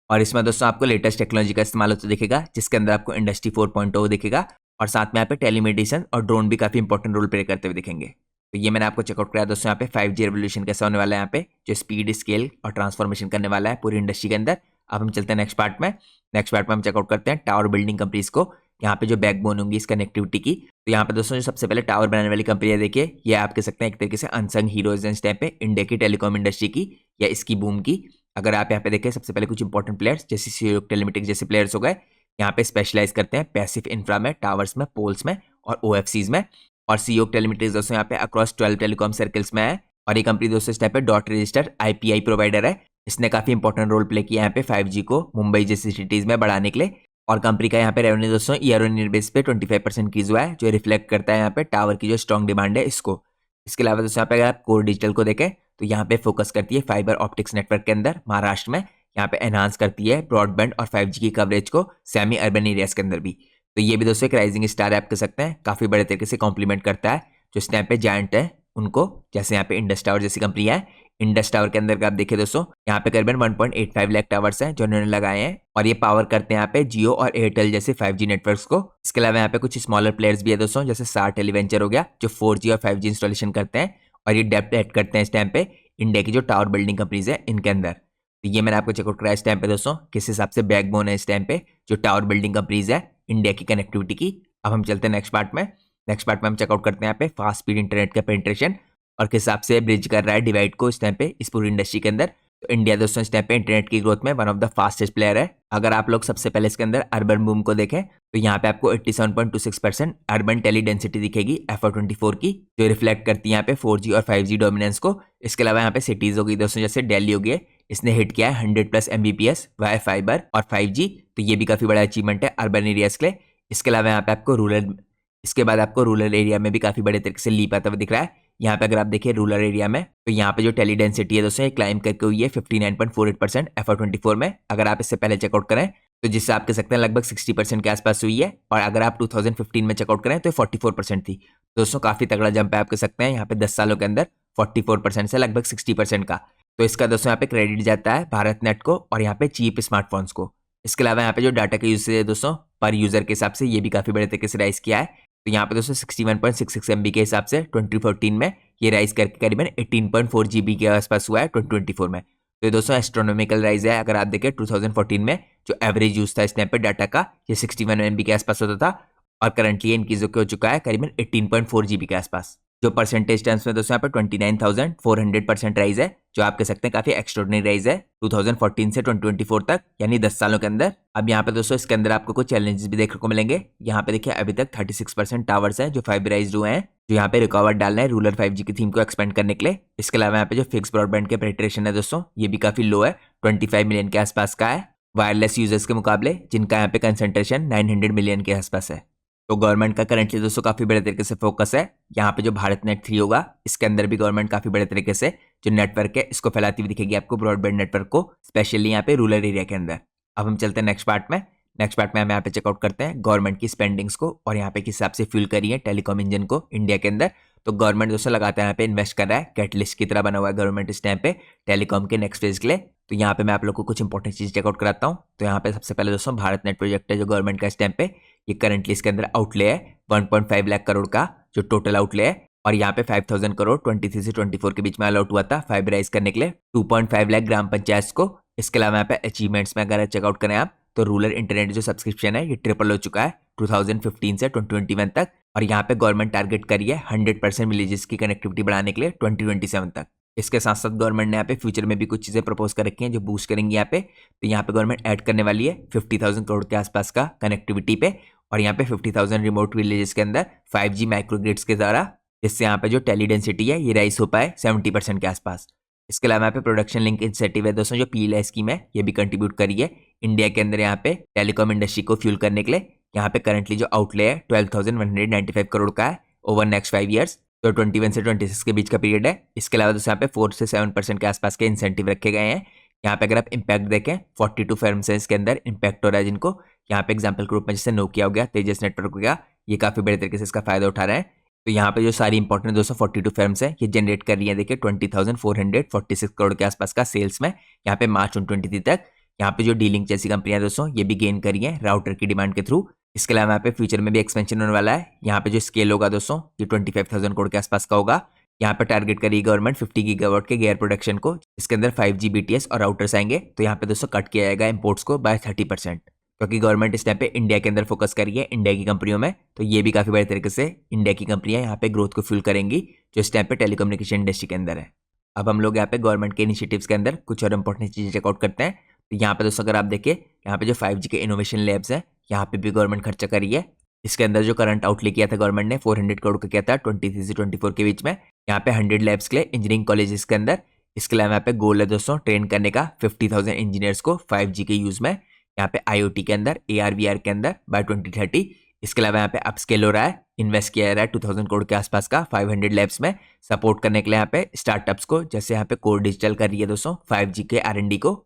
और इसमें दोस्तों आपको लेटेस्ट टेक्नोलॉजी का इस्तेमाल होता दिखेगा जिसके अंदर आपको इंडस्ट्री 4.0 दिखेगा, और साथ में यहाँ पे टेलीमेडिसिन और ड्रोन भी काफी इंपॉर्टेंट रोल प्ले करते हुए दिखेंगे। तो ये मैंने आपको चेकआउट कराया दोस्तों यहाँ पे 5G रेवोल्यूशन कैसा होने वाला है यहाँ पे, जो स्पीड स्केल और ट्रांसफॉर्मेशन करने वाला है पूरी इंडस्ट्री के अंदर। अब हम चलते हैं नेक्स्ट पार्ट में। नेक्स्ट पार्ट में हम चेकआउट करते हैं टावर बिल्डिंग कंपनीज को, यहाँ पे जो बैकबोन होंगी इस कनेक्टिविटी की। तो यहाँ पे दोस्तों जो सबसे पहले टावर बनाने वाली कंपनी है, देखिए ये आप कह सकते हैं एक तरीके से अनसंग हीरोज इस टाइम पे इंडिया की टेलीकॉम इंडस्ट्री की या इसकी बूम की। अगर आप यहाँ पे देखें सबसे पहले कुछ इंपॉर्टेंट प्लेयर्स जैसे सीओ टेलीमेटिक जैसे प्लेयर्स हो गए, यहाँ पे स्पेशलाइज करते हैं पैसिव इंफ्रा में, टावर्स में, पोल्स में और ओएफसीज में। और सीओ टेलीमेटिक्स दोस्तों यहाँ पे अक्रॉस 12 टेलीकॉम सर्कल्स में है। और ये कंपनी दोस्तों इस टाइप पे डॉट रजिस्टर आईपीआई प्रोवाइडर है। इसने काफी इंपॉर्टेंट रोल प्ले किया यहाँ पे 5G को मुंबई जैसी सिटीज में बढ़ाने के लिए। और कंपनी का यहाँ पे रेवेन्यू दोस्तों ईयर ऑन ईयर बेस पे 25% इंक्रीज हुआ है, जो रिफ्लेक्ट करता है यहाँ पे टावर की जो स्ट्रॉन्ग डिमांड है इसको। इसके अलावा दोस्तों यहाँ पे अगर आप कोर डिजिटल को देखें तो यहाँ पे फोकस करती है फाइबर ऑप्टिक्स नेटवर्क के अंदर महाराष्ट्र में। यहाँ पे एनहांस करती है ब्रॉडबैंड और 5G की कवरेज को सेमी अर्बन एरियाज के अंदर भी। तो ये भी दोस्तों एक राइजिंग स्टार है आप कह सकते हैं, काफी बड़े तरीके से कॉम्प्लीमेंट करता है जो इस टाइम पे जायंट है उनको, जैसे यहाँ पे इंडस टावर जैसी कंपनी है। इंडस टावर के अंदर का आप देखिए दोस्तों यहाँ पे करीबन 1.85 लाख टावर्स हैं जो उन्होंने लगाए हैं और ये पावर करते हैं यहाँ पे जियो और एयरटेल जैसे 5G नेटवर्क्स को। इसके अलावा यहाँ पे कुछ स्मॉलर प्लेयर्स भी है दोस्तों, जैसे सार टेलीवेंचर हो गया जो 4G और 5G इंस्टॉलेशन करते हैं और ये डेप्थ ऐड करते हैं इस टाइम पे इंडिया की जो टावर बिल्डिंग कंपनीज है इनके अंदर। तो ये मैंने आपको चेकआउट कराया इस टाइम पे दोस्तों किस हिसाब से बैकबोन है इस टाइम पे जो टावर बिल्डिंग कंपनीज है इंडिया की कनेक्टिविटी की। अब हम चलते हैं नेक्स्ट पार्ट में। नेक्स्ट पार्ट में हम चेकआउट करते हैं यहाँ पे फास्ट स्पीड इंटरनेट का पेनिट्रेशन और किस हिसाब से ब्रिज कर रहा है डिवाइड को इस टाइम पे इस पूरी इंडस्ट्री के अंदर। तो इंडिया दोस्तों इस टाइम पे इंटरनेट की ग्रोथ में one of the fastest player है। अगर आप लोग सबसे पहले इसके अंदर अर्बन बूम को देखें तो यहाँ पे आपको 87.26% अर्बन टेली डेंसिटी दिखेगी FY24 की, जो रिफ्लेक्ट करती है यहाँ पे 4G और 5G डोमिनेंस को। इसके अलावा यहाँ पे सिटीज हो गई दोस्तों जैसे दिल्ली हो गई, इसने हिट किया है 100+ Mbps वाई फाइबर और 5G, तो ये भी काफी बड़ा अचीवमेंट है अर्बन एरियाज के लिए। इसके अलावा यहाँ पे आपको इसके बाद आपको रूरल एरिया में भी काफी बड़े तरीके से लीप आता हुआ दिख रहा है। यहाँ पे अगर आप देखिए रूरल एरिया में तो यहाँ पे जो टेली डेंसिटी है दोस्तों ये क्लाइम करके हुई है 59.48% FY24 में। अगर आप इससे पहले चेकआउट करें तो जिससे आप कह सकते हैं लगभग 60% के आसपास हुई है, और अगर आप 2015 में चेकआउट करें तो 44% थी। दोस्तों काफी तगड़ा जंप है आप कह सकते हैं यहाँ पे 10 सालों के अंदर 44% से लगभग 60% का। तो इसका दोस्तों यहाँ पे क्रेडिट जाता है भारत नेट को और यहाँ पे चीप स्मार्टफोन्स को। इसके अलावा यहाँ पे जो डाटा का यूसेज है दोस्तों पर यूजर के हिसाब से ये भी काफी बड़े तरीके से राइज किया है। तो यहाँ पे दोस्तों 61.66 MB के हिसाब से 2014 में ये राइज करके करीबन 18.4 GB के आसपास हुआ है 2024 में। तो ये दोस्तों एस्ट्रोनॉमिकल राइज है। अगर आप देखें 2014 में जो एवरेज यूज था इस टाइम पे डाटा का ये 61 MB के आसपास होता था और करंटली इनकी जो हो चुका है करीबन 18.4 GB के आसपास। जो परसेंटेज टर्म्स में दोस्तों यहाँ पे 29,400% राइज है, जो आप कह सकते हैं काफी एक्स्ट्राऑर्डिनरी राइज है 2014 से 2024 तक, यानी 10 सालों के अंदर। अब यहाँ पे दोस्तों इसके अंदर आपको कुछ चैलेंजेस भी देखने को मिलेंगे। यहाँ पे देखिए अभी तक 36% टावर्स हैं जो फाइबराइज्ड हुए हैं, जो यहाँ पे रिकॉर्ड डालना है रूरल 5G की थीम को एक्सपेंड करने के लिए। इसके अलावा यहाँ पे जो फिक्स ब्रॉडबैंड के पेनिट्रेशन है दोस्तों ये भी काफी लो है, 25 मिलियन के आसपास का है वायरलेस यूजर्स के मुकाबले, जिनका यहाँ पे कंसंट्रेशन 900 मिलियन के आसपास है। तो गवर्नमेंट का करंटली दोस्तों काफी बड़े तरीके से फोकस है यहाँ पे जो भारत नेट 3 होगा इसके अंदर भी गवर्नमेंट काफी बड़े तरीके से जो नेटवर्क है इसको फैलाती हुई दिखेगी आपको ब्रॉडबैंड नेटवर्क को, स्पेशली यहाँ पे रूरल एरिया के अंदर। अब हम चलते हैं नेक्स्ट पार्ट में। नेक्स्ट पार्ट में हम यहाँ पे चेकआउट करते हैं गवर्नमेंट की स्पेंडिंग्स को और यहाँ पे किस हिसाब से फ्यूल करी है टेलीकॉम इंजन को इंडिया के अंदर। तो गवर्नमेंट दोस्तों लगातार यहाँ पे इन्वेस्ट कर रहा है, कैटलिस्ट की तरह बना हुआ है गवर्नमेंट इस टाइम पे टेलीकॉम के नेक्स्ट फेज के लिए। तो यहाँ पे मैं आप लोग को कुछ इंपॉर्टेंट चीज चेकआउट कराता हूँ। तो यहाँ पे सबसे पहले दोस्तों भारत नेट प्रोजेक्ट है जो गवर्नमेंट का इस टाइम पे, ये करंटली इसके अंदर आउटले है 1.5 लाख करोड़ का जो टोटल आउटले है, और यहाँ पे 5,000 करोड़ 23 से 24 के बीच में अलॉट हुआ था फाइबराइज करने के लिए 2.5 लाख ग्राम पंचायत को। इसके अलावा यहाँ पे अचीवमेंट्स में अगर चेकआउट करें आप तो रूरल इंटरनेट जो सब्सक्रिप्शन है ये ट्रिपल हो चुका है 2015 से 2021 तक, और यहाँ पे गवर्नमेंट टारगेट करी है 100% विलेजेस की कनेक्टिविटी बढ़ाने के लिए 2027 तक। इसके साथ साथ गवर्नमेंट ने यहाँ पे फ्यूचर में भी कुछ चीजें प्रपोज कर रखी हैं जो बूस्ट करेंगी यहाँ पे। तो यहाँ पे गवर्नमेंट ऐड करने वाली है 50,000 करोड़ के आसपास का कनेक्टिविटी पे, और यहाँ पे 50,000 रिमोट विलेजेस के अंदर 5G माइक्रोग्रिड्स के द्वारा, जिससे यहाँ पे जो टेली डेंसिटी है ये राइज हो पाए 70% के आसपास। इसके अलावा यहाँ पे प्रोडक्शन लिंक इंसेंटिव है दोस्तों जो PLI स्कीम है ये भी कंट्रीब्यूट करी है इंडिया के अंदर यहाँ पे टेलीकॉम इंडस्ट्री को फ्यूल करने के लिए। यहाँ पे करंटली जो आउटले है 12,195 करोड़ का है ओवर नेक्स्ट 5 ईयर्स, तो 21 से 26 के बीच का पीरियड है। इसके अलावा दोस्तों यहाँ पे 4 से 7% के आसपास के इंसेंटिव रखे गए हैं। यहाँ पे अगर आप इम्पैक्ट देखें 42 फर्म्स हैं इसके अंदर इम्पैक्ट हो रहा है, जिनको यहाँ पे एग्जाम्पल के रूप में जैसे नोकिया हो गया, तेजस नेटवर्क हो गया, ये काफी बड़े तरीके से इसका फायदा उठा रहे हैं। तो यहाँ पे जो सारी इंपॉर्टेंट दोस्तों 42 फर्म्स है ये जनरेट कर रही है देखिए 20,446 करोड़ के आसपास का सेल्स में यहाँ पे मार्च 2023 तक। यहाँ पे जो डीलिंग जैसी कंपनियां दोस्तों ये भी गेन करी है राउटर की डिमांड के थ्रू। इसके अलावा यहाँ पे फ्यूचर में भी एक्सपेंशन होने वाला है। यहाँ पे जो स्केल होगा दोस्तों ये 25,000 करोड़ के आसपास का होगा। यहाँ पे टारगेट करी गवर्नमेंट 50 गीगावाट के गेयर प्रोडक्शन को, इसके अंदर 5G BTS और राउटर्स आएंगे। तो यहाँ पे दोस्तों कट किया जाएगा इंपोर्ट्स को बाय 30%, क्योंकि गवर्नमेंट इस टाइम पे इंडिया के अंदर फोकस कर रही है, इंडिया की कंपनियों में। तो ये भी काफी बड़े तरीके से इंडिया की कंपनियां यहाँ पे ग्रोथ को फ्यूल करेंगी, जो इस टाइम पे टेलीकम्युनिकेशन इंडस्ट्री के अंदर है। अब हम लोग यहाँ पे गवर्नमेंट के इनिशिएटिव्स के अंदर कुछ और इंपॉर्टेंट चीजें चेकआउट करते हैं। तो यहाँ पे दोस्तों अगर आप देखिए, यहाँ पे जो 5G के इनोवेशन लैब्स है, यहाँ पे भी गवर्नमेंट खर्चा करी है। इसके अंदर जो करंट आउटले किया था गवर्नमेंट ने 400 करोड़ का किया था 23 से 24 के बीच में। यहाँ पे 100 लैब्स के लिए इंजीनियरिंग कॉलेजेस के अंदर। इसके अलावा यहाँ पे गोल है दोस्तों ट्रेन करने का 50,000 इंजीनियर्स को 5G के यूज में, यहाँ पे IoT के अंदर, AR VR के अंदर बाय 2030। इसके अलावा यहाँ पे अपस्केल हो रहा है, इन्वेस्ट किया जा रहा है 2000 करोड़ के आसपास का 500 लैब्स में सपोर्ट करने के लिए यहाँ पे स्टार्टअप्स को, जैसे यहाँ पे कोर डिजिटल कर रही है दोस्तों 5G के R&D को।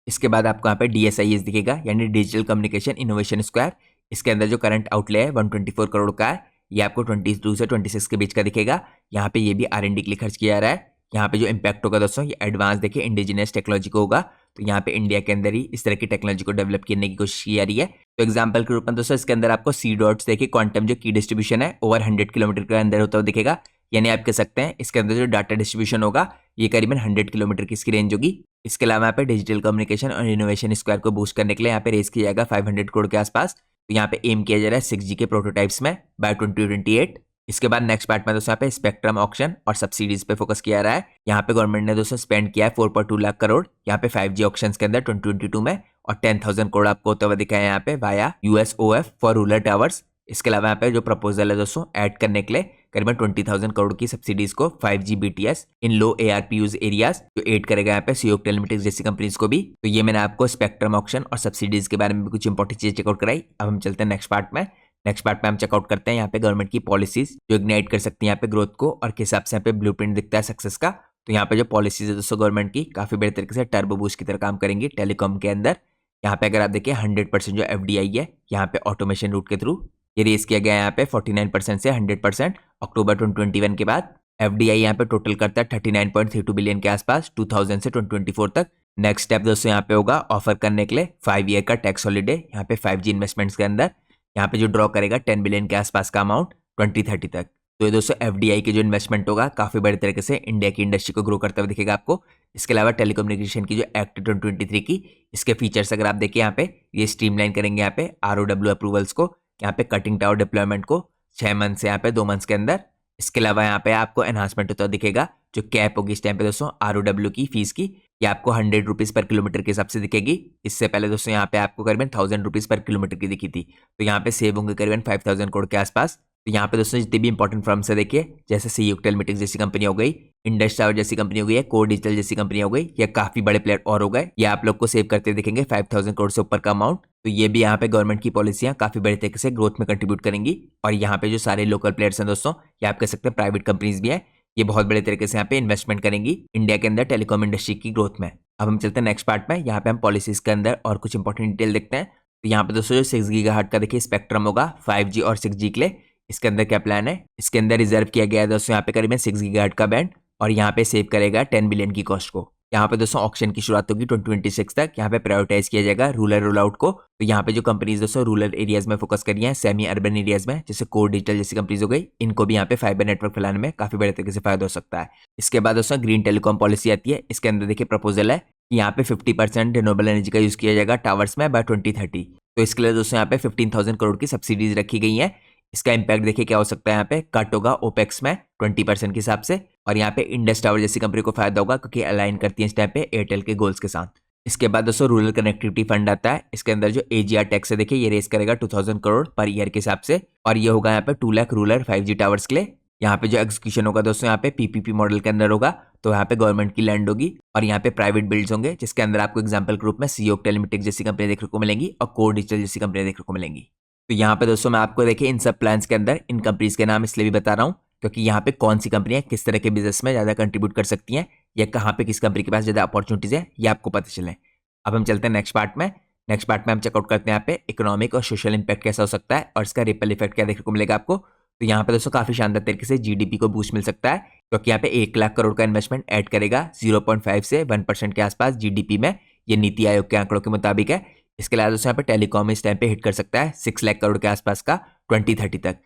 इसके बाद आपको यहाँ पे DSIS दिखेगा, यानी डिजिटल कम्युनिकेशन इनोवेशन स्क्वायर। इसके अंदर जो करंट आउटले है 124 करोड़ का है, ये आपको 22 से 26 के बीच का दिखेगा। यहाँ पे ये भी R&D के लिए खर्च किया जा रहा है। यहाँ पे जो इम्पैक्ट होगा दोस्तों, ये एडवांस देखिए इंडिजिनियस टेक्नोलॉजी को होगा। तो यहाँ पे इंडिया के अंदर ही इस तरह की टेक्नोलॉजी को डेवलप करने की कोशिश की जा रही है। तो एग्जाम्पल के रूप में दोस्तों इसके अंदर आपको सी डॉट्स देखिए, क्वांटम जो की डिस्ट्रीब्यूशन है ओवर 100 किलोमीटर के अंदर होता हुआ दिखेगा। यानी आप कह सकते हैं इसके अंदर जो डाटा डिस्ट्रीब्यूशन होगा ये करीबन 100 किलोमीटर की इसकी रेंज होगी। इसके अलावा यहाँ पे डिजिटल कम्युनिकेशन और इनोवेशन स्क्वायर को बूस्ट करने के लिए यहाँ पे रेस किया जाएगा 500 करोड़ के आसपास। तो यहाँ पे एम किया जा रहा है 6G के प्रोटोटाइप्स में बाय 2028। इसके बाद नेक्स्ट पार्ट में दोस्तों यहाँ पे स्पेक्ट्रम ऑक्शन और सब्सिडीज पे फोकस किया जा रहा है। यहाँ पे गवर्नमेंट ने दोस्तों स्पेंड किया है 4.2 लाख करोड़ यहाँ पे 5G ऑक्शंस के अंदर 2022 में, और 10,000 करोड़ आपको होता हुआ दिखा है यहाँ पे via USOF for rural towers. इसके अलावा यहाँ पे जो प्रपोजल है दोस्तों ऐड करने के लिए करीबन 20,000 करोड़ की सब्सिडीज को 5G BTS इन लो ARPUs एरियाज, जो एड करेगा यहाँ पे सीओक टेलीमेटिक्स जैसी कंपनीज को भी। तो ये मैंने आपको स्पेक्ट्रम ऑक्शन और सब्सिडीज के बारे में भी कुछ इंपॉर्टेंट चीजें चेकआउट कराई। अब हम चलते हैं नेक्स्ट पार्ट में। नेक्स्ट पार्ट में हम चेकआउट करते हैं यहाँ पे गवर्नमेंट की पॉलिसीज जो इग्नाइट कर सकती है यहाँ पे ग्रोथ को, और किस हिसाब से यहाँ पे ब्लूप्रिंट दिखता है सक्सेस का। तो यहाँ पे जो पॉलिसीज है दोस्तों गवर्नमेंट की काफी बड़े तरीके से टर्बो बूस्ट की तरह काम करेंगी टेलीकॉम के अंदर। यहाँ पे अगर आप देखिए 100% जो FDI है यहाँ पे ऑटोमेशन रूट के थ्रू ये रेस किया गया है यहाँ पे 49% से 100% अक्टूबर 2021 के बाद। FDI यहाँ पे टोटल करता है 39.32 बिलियन के आसपास 2000 से 2024 तक। नेक्स्ट स्टेप दोस्तों यहाँ पे होगा ऑफर करने के लिए 5 ईयर का टैक्स हॉलीडे यहाँ पे 5G इन्वेस्टमेंट्स के अंदर, यहाँ पे जो ड्रॉ करेगा 10 बिलियन के आसपास का अमाउंट 2030 तक। तो ये दोस्तों FDI की जो इन्वेस्टमेंट होगा काफी बड़े तरीके से इंडिया की इंडस्ट्री को ग्रो करते हुए दिखेगा आपको। इसके अलावा टेलीकम्युनिकेशन की जो एक्ट 2023 की इसके फीचर्स अगर आप देखिए यहाँ पे ये स्ट्रीमलाइन करेंगे यहाँ पे ROW अप्रूवल्स को, यहाँ पे कटिंग टावर डिप्लॉयमेंट को 6 मंथ से यहाँ पे 2 मंथ्स के अंदर। इसके अलावा यहाँ पे आपको एनहांसमेंट होता दिखेगा, जो कैप होगी इस टाइम पे दोस्तों ROW की फीस की, ये आपको 100 रुपीज पर किलोमीटर के हिसाब से दिखेगी। इससे पहले दोस्तों यहाँ पे आपको करीबन 1000 रुपीज पर किलोमीटर की दिखी थी। तो यहाँ पे सेव होंगे करीबन 5000 करोड़ के आसपास। तो यहाँ पे दोस्तों जितनी भी इंपॉर्टेंट फर्म्स है देखिए, जैसे सीओक टेलीमेटिक्स जैसी कंपनी हो गई, इंडस टावर जैसी कंपनी हो गई है, कोर डिजिटल जैसी कंपनी हो गई, या काफी बड़े प्लेयर और हो गए, ये आप लोग को सेव करते दिखेंगे 5000 करोड़ से ऊपर का अमाउंट। तो ये भी यहाँ पे गवर्नमेंट की पॉलिसियां काफी बड़े तरीके से ग्रोथ में कंट्रीब्यूट करेंगी। और यहाँ पे जो सारे लोकल प्लेयर्स हैं दोस्तों, ये आप कह सकते हैं प्राइवेट कंपनीज भी है, ये बहुत बड़े तरीके से यहाँ पे इन्वेस्टमेंट करेंगी इंडिया के अंदर टेलीकॉम इंडस्ट्री की ग्रोथ में। अब हम चलते हैं नेक्स्ट पार्ट में, यहाँ पे हम पॉलिसीज के अंदर और कुछ इंपॉर्टेंट डिटेल देखते हैं। तो यहाँ पे दोस्तों जो 6 गीगाहर्ट्ज का देखिए स्पेक्ट्रम होगा 5G और 6G के लिए, इसके अंदर क्या प्लान है, इसके अंदर रिजर्व किया गया है दोस्तों यहाँ पे करीबन 6 गीगाहर्ट्ज का बैंड, और यहाँ पे सेव करेगा 10 बिलियन की कॉस्ट को। यहाँ पे दोस्तों ऑक्शन की शुरुआत होगी 2026 तक, यहाँ पे प्रायोरिटाइज किया जाएगा रूरल रोल आउट को। तो यहाँ पे जो कंपनीज दोस्तों रूरल एरियाज में फोकस कर रही हैं, सेमी अर्बन एरियाज में, जैसे कोर डिजिटल जैसी कंपनीज हो गई, इनको भी यहाँ पे फाइबर नेटवर्क फैलाने में काफी बड़े तरीके से फायदा हो सकता है। इसके बाद दोस्तों ग्रीन टेलीकॉम पॉलिसी आती है। इसके अंदर देखिए प्रपोजल है यहाँ पे 50% रिन्यूएबल एनर्जी का यूज किया जाएगा टावर्स में बाय 2030। तो इसके लिए दोस्तों यहाँ पे 15,000 करोड़ की सब्सिडीज रखी गई है। इसका इंपैक्ट देखिए क्या हो सकता है, यहाँ पे कट होगा ओपेक्स में 20% के हिसाब से, और यहाँ पे इंडस टावर जैसी कंपनी को फायदा होगा क्योंकि अलाइन करती है इस टाइम पे एयरटेल के गोल्स के साथ। इसके बाद दोस्तों रूरल कनेक्टिविटी फंड आता है। इसके अंदर जो AGR टैक्स है देखिए ये रेस करेगा 2000 करोड़ पर ईयर के हिसाब से, और ये होगा यहाँ पे 2 लाख रूरल 5G टावर्स के लिए। यहाँ पे जो एग्जीक्यूशन होगा दोस्तों यहाँ पे PPP मॉडल के अंदर होगा। तो यहाँ पे गवर्नमेंट की लैंड होगी और यहाँ पे प्राइवेट बिल्ड्स होंगे, जिसके अंदर आपको एग्जांपल के रूप में सीओक टेलीमेटिक्स जैसी कंपनी देखने को मिलेंगी और कोर डिजिटल जैसी कंपनी देखने को मिलेंगी। तो यहाँ पे दोस्तों मैं आपको देखिए इन सब प्लान्स के अंदर इन कंपनीज के नाम इसलिए भी बता रहा हूँ क्योंकि यहाँ पे कौन सी कंपनियां किस तरह के बिजनेस में ज्यादा कंट्रीब्यूट कर सकती हैं, या कहाँ पे किस कंपनी के पास ज्यादा अपॉर्चुनिटीज है, ये आपको पता चले। अब हम चलते हैं नेक्स्ट पार्ट में। नेक्स्ट पार्ट में हम चेकआउट करते हैं यहाँ पे इकोनॉमिक और सोशल इंपैक्ट कैसा हो सकता है और इसका रिपल इफेक्ट क्या देखने को मिलेगा आपको। तो यहाँ पे दोस्तों काफी शानदार तरीके से GDP को बूस्ट मिल सकता है, क्योंकि यहाँ पे 1 लाख करोड़ का इन्वेस्टमेंट ऐड करेगा 0.5 से 1% के आसपास GDP में, ये नीति आयोग के आंकड़ों के मुताबिक है। इसके अलावा दोस्तों यहाँ पे टेलीकॉम इस टाइम पे हिट कर सकता है 6 लाख करोड़ के आसपास का 2030 तक।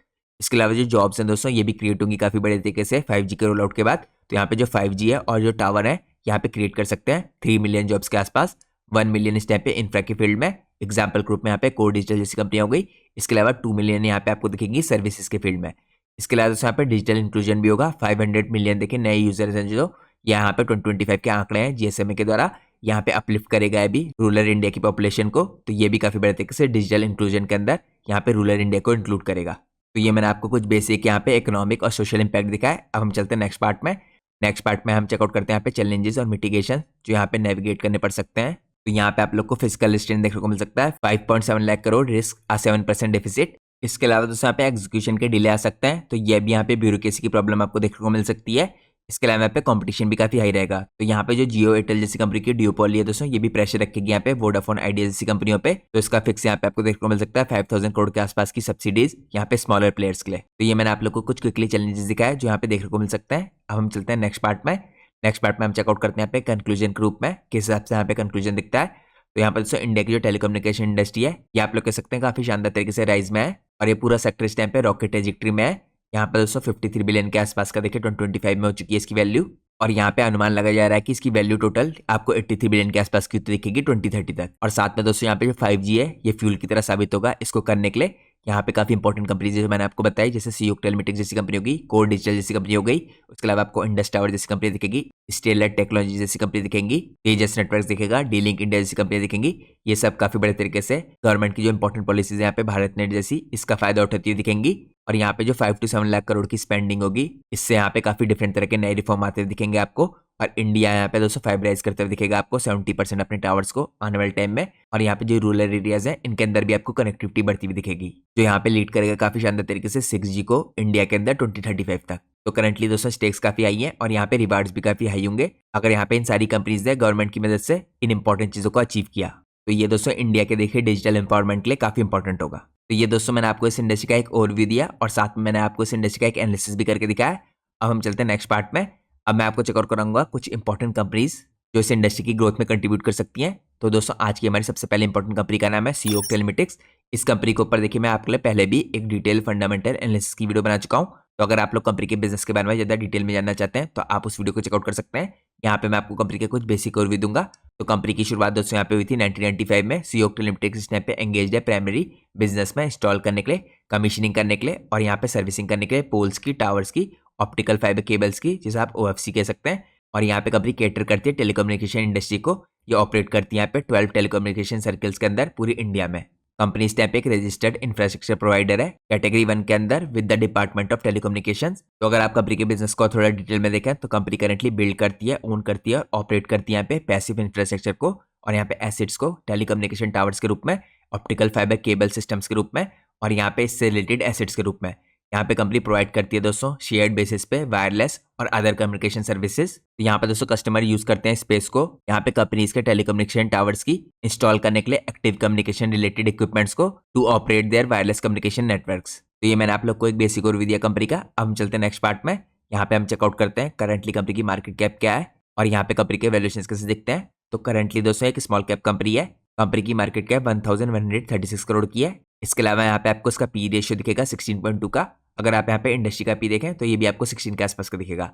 इसके अलावा जो जॉब्स हैं दोस्तों ये भी क्रिएट होंगी काफ़ी बड़े तरीके से 5G के रोल आउट के बाद। तो यहाँ पे जो 5G है और जो टावर है यहाँ पे क्रिएट कर सकते हैं 3 मिलियन जॉब्स के आसपास, 1 मिलियन इस टाइम पे इंफ्रा के फील्ड में, एग्जाम्पल ग्रुप में यहाँ पे कोर डिजिटल जैसी कंपनियां हो गई। इसके अलावा 2 मिलियन यहाँ पे आपको दिखेंगी सर्विसेज के फील्ड में। इसके अलावा दोस्तों यहाँ पे डिजिटल इंक्लूजन भी होगा, 500 मिलियन देखिए नए यूजर्स हैं जो यहाँ पे 2025 के आंकड़े हैं GSMA के द्वारा यहाँ पे अपलिफ्ट करेगा अभी रूरल इंडिया की पॉपुलेशन को। तो ये भी काफी बड़े तरीके से डिजिटल इंक्लूजन के अंदर यहाँ पे रूरल इंडिया को इंक्लूड करेगा। तो ये मैंने आपको कुछ बेसिक यहाँ पे इकोनॉमिक और सोशल इंपैक्ट दिखाया। अब हम चलते हैं नेक्स्ट पार्ट में। नेक्स्ट पार्ट में हम चेकआउट करते हैं यहाँ पे चैलेंजेस और मिटिगेशन जो यहाँ पे नेविगेट करने पड़ सकते हैं। तो यहाँ पे आप लोग को फिजिकल स्ट्रेन देखने को मिल सकता है 5.7 लाख करोड़, रिस्क 7% डेफिसिट। इसके अलावा दोस्तों यहाँ पे एग्जीक्यूशन के डिले आ सकते हैं, तो ये भी यहाँ पे ब्यूरोक्रेसी की प्रॉब्लम आपको देखने को मिल सकती है। इसके अलावा यहाँ पे कंपटीशन भी काफी हाई रहेगा। तो यहाँ पे जो जियो एयरटेल जैसी कंपनी की ड्यूपोली है दोस्तों ये भी प्रेशर रखेगी यहाँ पे वोडाफोन आइडिया जैसी कंपनियों पे। तो इसका फिक्स यहाँ पे आपको देखने को मिल सकता है 5000 करोड़ के आसपास की सब्सिडीज यहाँ पे स्मॉलर प्लेयर्स के लिए। तो ये मैंने आप लोग को कुछ क्विकली चैलेंजेस दिखाया जो यहाँ पे देखने को मिल सकता है। अब हम चलते हैं नेक्स्ट पार्ट में। नेक्स्ट पार्ट में हम चेकआउट करते हैं यहाँ पे कंक्लूजन के रूप में किस हिसाब से यहाँ पे कंक्लूजन दिखता है। तो यहाँ पर दोस्तों इंडिया की जो टेलीकम्युनिकेशन इंडस्ट्री है ये आप लोग कह सकते हैं काफी शानदार तरीके से राइज में है और ये पूरा सेक्टर इस टाइम पे रॉकेट ट्रैजेक्टरी में है। यहाँ पर दोस्तों 53 बिलियन के आसपास का देखिए 2025 में हो चुकी है इसकी वैल्यू और यहाँ पे अनुमान लगाया जा रहा है कि इसकी वैल्यू टोटल आपको 83 बिलियन के आसपास की दिखेगी 2030 तक। और साथ में दोस्तों यहाँ पे जो 5G है ये फ्यूल की तरह साबित होगा। इसको करने के लिए यहाँ पे काफी इंपॉर्टेंट कंपनीज जो मैंने आपको बताई जैसे सीओक टेलमेटिक्स जैसी कंपनी होगी, कोर डिजिटल जैसी कंपनी हो गई, उसके अलावा आपको इंडस टावर जैसी कंपनी दिखेगी, स्टेलर टेक्नोलॉजी जैसी कंपनी दिखेंगी, तेजस नेटवर्क्स दिखेगा, डी लिंक इंडिया जैसी कंपनी दिखेंगी। ये सब काफी बड़े तरीके से गवर्नमेंट की जो इंपॉर्टेंट पॉलिसीज है यहाँ पे भारत नेट जैसी इसका फायदा उठाती हुई दिखेंगी। और यहाँ पे जो 5 to 7 लाख करोड़ की स्पेंडिंग होगी इससे यहाँ पे काफी डिफरेंट तरह के नए रिफॉर्म आते दिखेंगे आपको। और इंडिया यहाँ पे दोस्तों फाइबराइज करते हुए दिखेगा आपको 70% अपने टावर्स को आने वाले टाइम में। और यहाँ पे जो रूरल एरियाज है इनके अंदर भी आपको कनेक्टिविटी बढ़ती हुई दिखेगी जो यहाँ पे लीड करेगा काफी शानदार तरीके से 6G को इंडिया के अंदर 2035 तक। तो करंटली दोस्तों स्टेक्स काफी हाई है और यहाँ पे रिवार्ड्स भी काफी हाई होंगे अगर यहाँ पे इन सारी कंपनीज ने गवर्नमेंट की मदद से इन इंपॉर्टेंट चीजों को अचीव किया। तो ये दोस्तों इंडिया के देखिए डिजिटल एम्पावरमेंट के लिए काफी इंपॉर्टेंट होगा। तो ये दोस्तों मैंने आपको इस इंडस्ट्री का एक ओवरव्यू दिया और साथ में मैंने आपको इस इंडस्ट्री का एक एनालिसिस भी करके दिखाया। अब हम चलते हैं नेक्स्ट पार्ट में। अब मैं आपको चेकआउट कराऊंगा कुछ इंपॉर्टेंट कंपनीज जो इस इंडस्ट्री की ग्रोथ में कंट्रीब्यूट कर सकती हैं। तो दोस्तों आज की हमारी सबसे पहले इंपॉर्टेंट कंपनी का नाम है सीओक टेलमेटिक्स। इस कंपनी के ऊपर देखिए मैं आपके लिए पहले भी एक डिटेल फंडामेंटल एनालिसिस की वीडियो बना चुका हूँ। तो अगर आप लोग कंपनी के बिजनेस के बारे में ज्यादा डिटेल में जानना चाहते हैं तो आप उस वीडियो को चेकआउट कर सकते हैं। यहाँ पे मैं आपको कंपनी के कुछ बेसिक ओवरव्यू दूंगा। तो कंपनी की शुरुआत दोस्तों यहाँ पे हुई थी 1995 में। सीओक टेलमेटिक्स इस टाइम पे एंगेज्ड है प्राइमरी बिजनेस में इंस्टॉल करने के लिए, कमीशनिंग करने के लिए और यहाँ पे सर्विसिंग करने के लिए पोल्स की, टावर्स की, ऑप्टिकल फाइबर केबल्स की जिसे आप OFC कह सकते हैं। और यहाँ पे कंपनी कैटर करती है टेलीकम्युनिकेशन इंडस्ट्री को। ये ऑपरेट करती है यहाँ पे 12 टेलीकम्युनिकेशन सर्कल्स के अंदर पूरी इंडिया में। कंपनी इस टाइम पे एक रजिस्टर्ड इंफ्रास्ट्रक्चर प्रोवाइडर है कैटेगरी 1 के अंदर with the department of telecommunications. तो अगर आप कंपनी के बिजनेस को थोड़ा डिटेल में देखें तो कंपनी करंटली बिल्ड करती है, ओन करती है और ऑपरेट करती है यहाँ पे पैसिव इंफ्रास्ट्रक्चर को और यहाँ पे एसिड्स को टेलीकम्युनिकेशन टावर्स के रूप में, ऑप्टिकल फाइबर केबल सिस्टम्स के रूप में और यहाँ पे इससे रिलेटेड एसिड्स के रूप में। यहाँ पे कंपनी प्रोवाइड करती है दोस्तों शेयर्ड बेसिस पे वायरलेस और अदर कम्युनिकेशन सर्विसेज। तो यहाँ पे दोस्तों कस्टमर यूज करते हैं स्पेस को यहाँ पे कंपनीज के टेलीकम्युनिकेशन टावर्स की इंस्टॉल करने के लिए एक्टिव कम्युनिकेशन रिलेटेड इक्विपमेंट्स को to operate their wireless communication networks. तो ये मैंने आप लोग को एक बेसिक ओवरव्यू दिया कंपनी का। अब हम चलते हैं नेक्स्ट पार्ट में। यहाँ पे हम चेकआउट करते हैं करंटली कंपनी की मार्केट कैप क्या है और यहाँ पे कंपनी के वैल्यूएशन कैसे दिखते हैं। तो करंटली दोस्तों एक स्मॉल कैप कंपनी है। कंपनी की मार्केट कैप 1136 करोड़ की है। इसके अलावा यहाँ पे आपको इसका पी रेशियो दिखेगा 16.2 का। अगर आप यहाँ पे इंडस्ट्री का पी देखें तो ये भी आपको 16 के आसपास का दिखेगा।